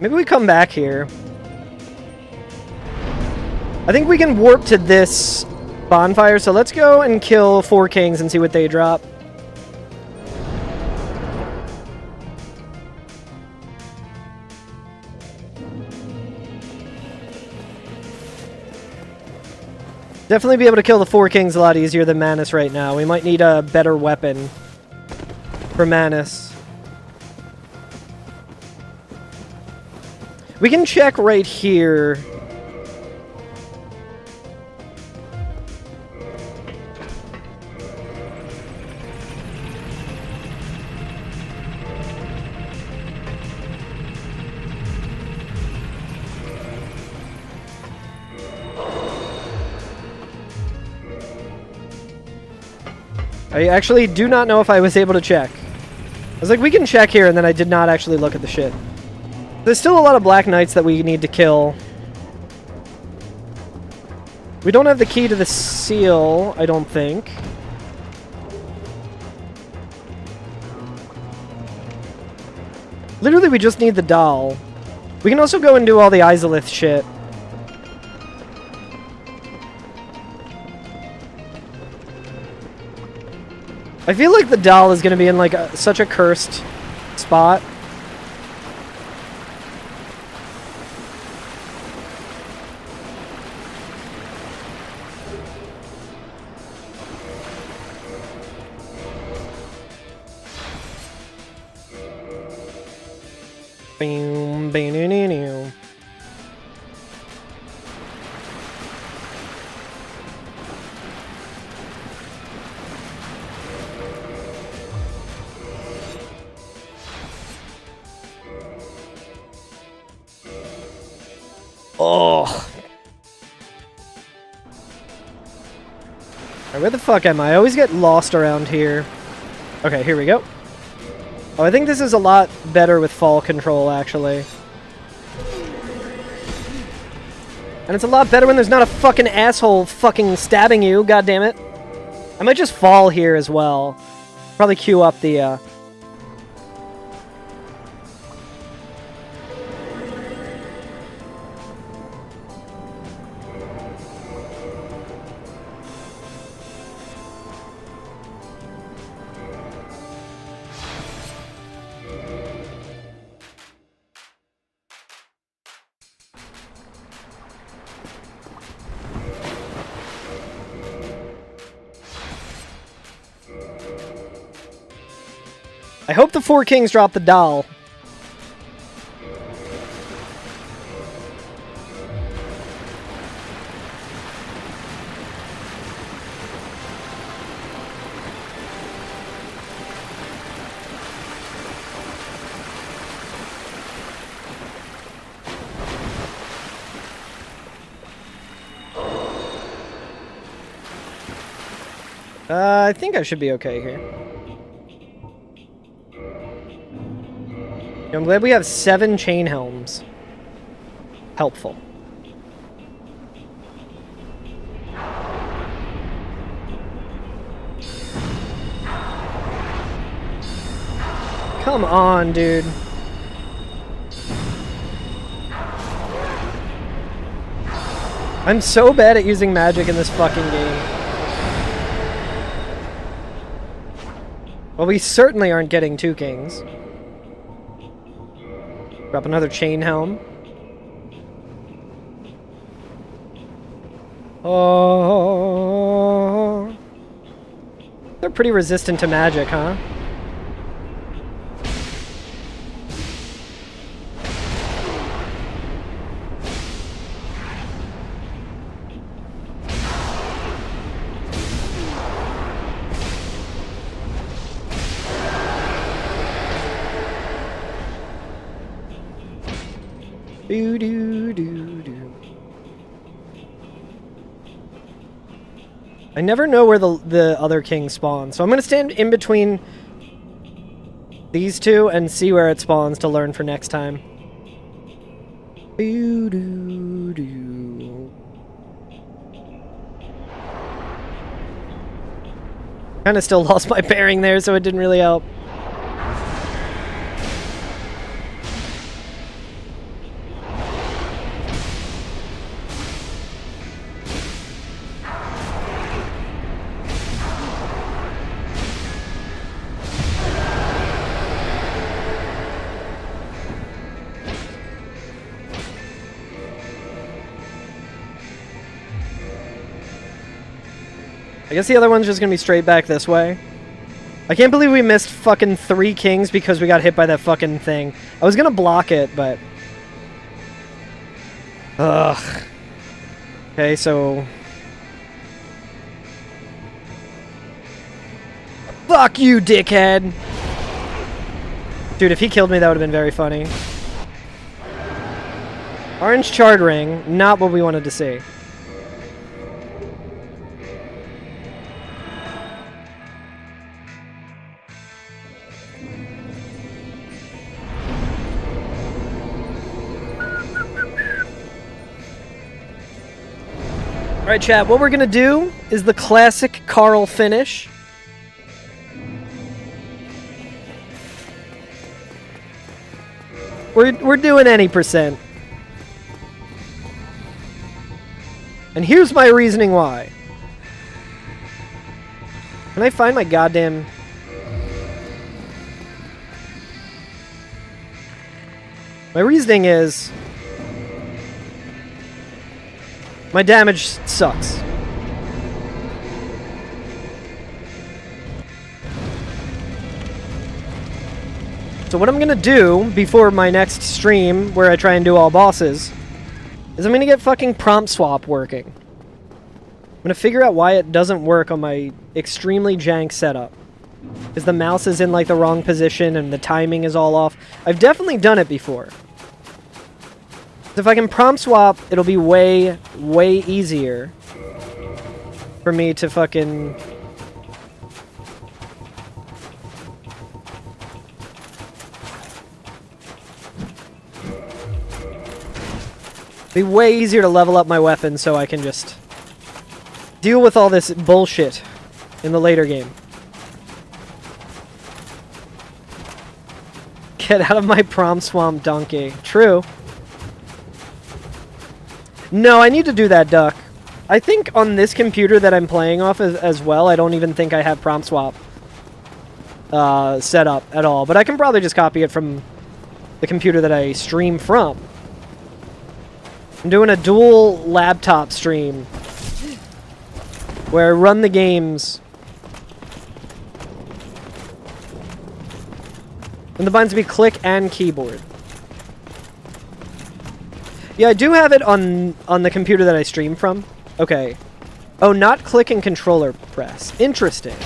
Maybe we come back here. I think we can warp to this bonfire, so let's go and kill 4 kings and see what they drop. Definitely be able to kill the 4 kings a lot easier than Manus right now. We might need a better weapon for Manus. We can check right here. I actually do not know if I was able to check. I was like, we can check here, and then I did not actually look at the shit. There's still a lot of Black Knights that we need to kill. We don't have the key to the seal, I don't think. Literally, we just need the doll. We can also go and do all the Izalith shit. I feel like the doll is going to be in, like, such a cursed spot. Boom, boom. Oh. Alright, where the fuck am I? I always get lost around here. Okay, here we go. Oh, I think this is a lot better with fall control, actually. And it's a lot better when there's not a fucking asshole fucking stabbing you, god damn it. I might just fall here as well. Probably queue up the, I hope the 4 kings drop the doll. I think I should be okay here. I'm glad we have 7 chain helms. Helpful. Come on, dude. I'm so bad at using magic in this fucking game. Well, we certainly aren't getting 2 kings. Drop another chain helm. Oh. They're pretty resistant to magic, huh? Do do do do. I never know where the other king spawns, so I'm gonna stand in between these two and see where it spawns to learn for next time. Do do do. Kind of still lost my bearing there, so it didn't really help. I guess the other one's just gonna be straight back this way. I can't believe we missed fucking 3 kings because we got hit by that fucking thing. I was gonna block it, but... Ugh. Okay, so... Fuck you, dickhead! Dude, if he killed me, that would have been very funny. Orange charred ring, not what we wanted to see. Alright, chat, what we're gonna do is the classic Carl finish. We're doing any percent. And here's my reasoning why. Can I find my goddamn... My reasoning is... My damage sucks. So what I'm gonna do before my next stream, where I try and do all bosses, is I'm gonna get fucking prompt swap working. I'm gonna figure out why it doesn't work on my extremely jank setup. Because the mouse is in like the wrong position and the timing is all off. I've definitely done it before. If I can prompt swap, it'll be way, way easier for me to fucking... Be way easier to level up my weapon so I can just deal with all this bullshit in the later game. Get out of my prompt swamp, donkey. True. No, I need to do that, duck. I think on this computer that I'm playing off as well, I don't even think I have prompt swap set up at all. But I can probably just copy it from the computer that I stream from. I'm doing a dual laptop stream where I run the games. And the buttons be click and keyboard. Yeah, I do have it on the computer that I stream from. Okay. Oh, not click and controller press. Interesting.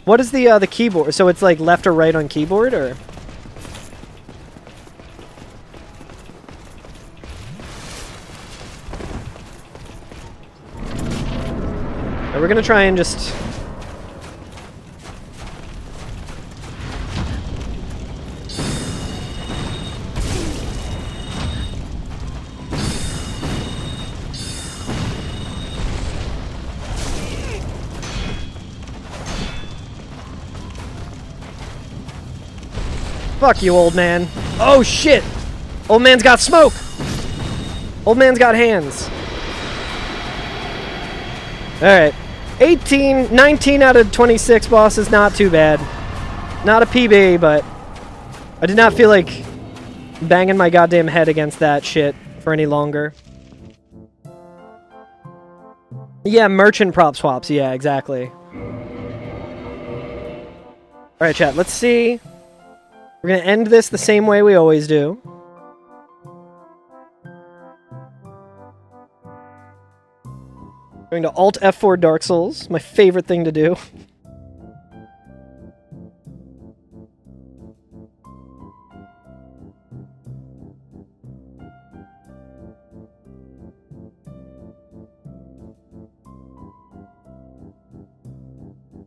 What is the keyboard? So it's like left or right on keyboard, or? We're gonna try and just Fuck you, old man. Oh, shit. Old man's got smoke. Old man's got hands. Alright. 19 out of 26 bosses, not too bad. Not a PB, but I did not feel like banging my goddamn head against that shit for any longer. Yeah, merchant prop swaps. Yeah, exactly. Alright, chat, let's see. We're gonna end this the same way we always do. Going to Alt F4 Dark Souls, my favorite thing to do.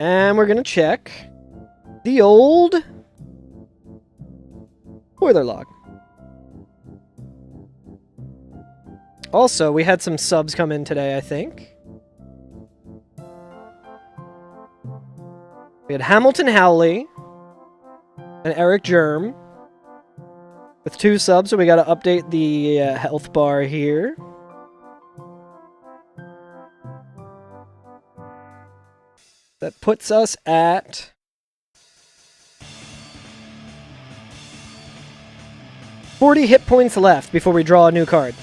And we're gonna check the old spoiler log. Also, we had some subs come in today, I think. We had Hamilton Howley and Eric Germ with 2 subs, so we gotta update the health bar here. That puts us at 40 hit points left before we draw a new card.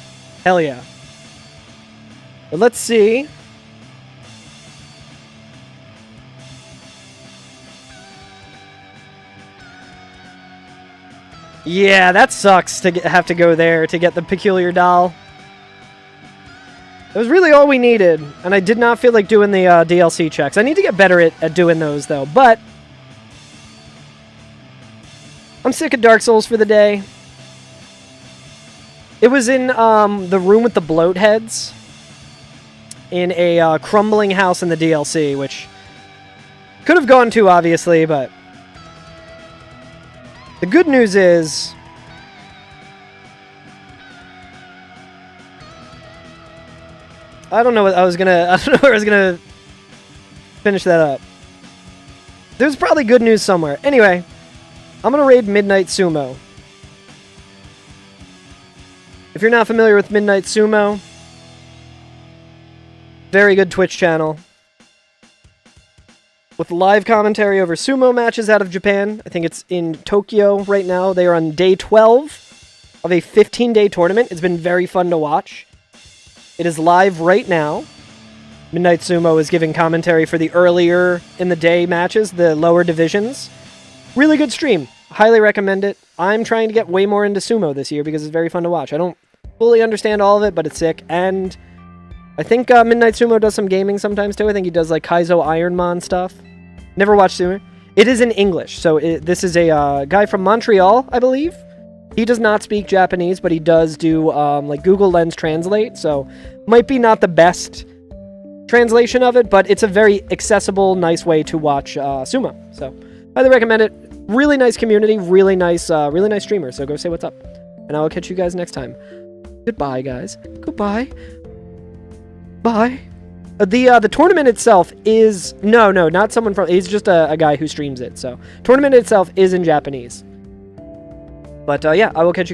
Hell yeah. But let's see. Yeah, that sucks to have to go there to get the peculiar doll. It was really all we needed, and I did not feel like doing the DLC checks. I need to get better at doing those, though, but I'm sick of Dark Souls for the day. It was in the room with the bloat heads in a crumbling house in the DLC, which could have gone to, obviously, but the good news is I don't know where I was gonna finish that up. There's probably good news somewhere. Anyway, I'm gonna raid Midnight Sumo. If you're not familiar with Midnight Sumo, very good Twitch channel with live commentary over sumo matches out of Japan. I think it's in Tokyo right now. They are on day 12 of a 15-day tournament. It's been very fun to watch. It is live right now. Midnight Sumo is giving commentary for the earlier in the day matches, the lower divisions. Really good stream. Highly recommend it. I'm trying to get way more into sumo this year because it's very fun to watch. I don't fully understand all of it, but it's sick. And I think Midnight Sumo does some gaming sometimes too. I think he does like Kaizo Ironman stuff. Never watched sumo. It is in English, so this is a guy from Montreal, I believe. He does not speak Japanese, but he does do like Google Lens Translate, so might be not the best translation of it, but it's a very accessible, nice way to watch sumo. So highly recommend it. Really nice community, really nice streamer. So go say what's up, and I will catch you guys next time. Goodbye, guys. Goodbye. Bye. The tournament itself is no, not someone from. He's just a guy who streams it. So tournament itself is in Japanese. But yeah, I will catch you.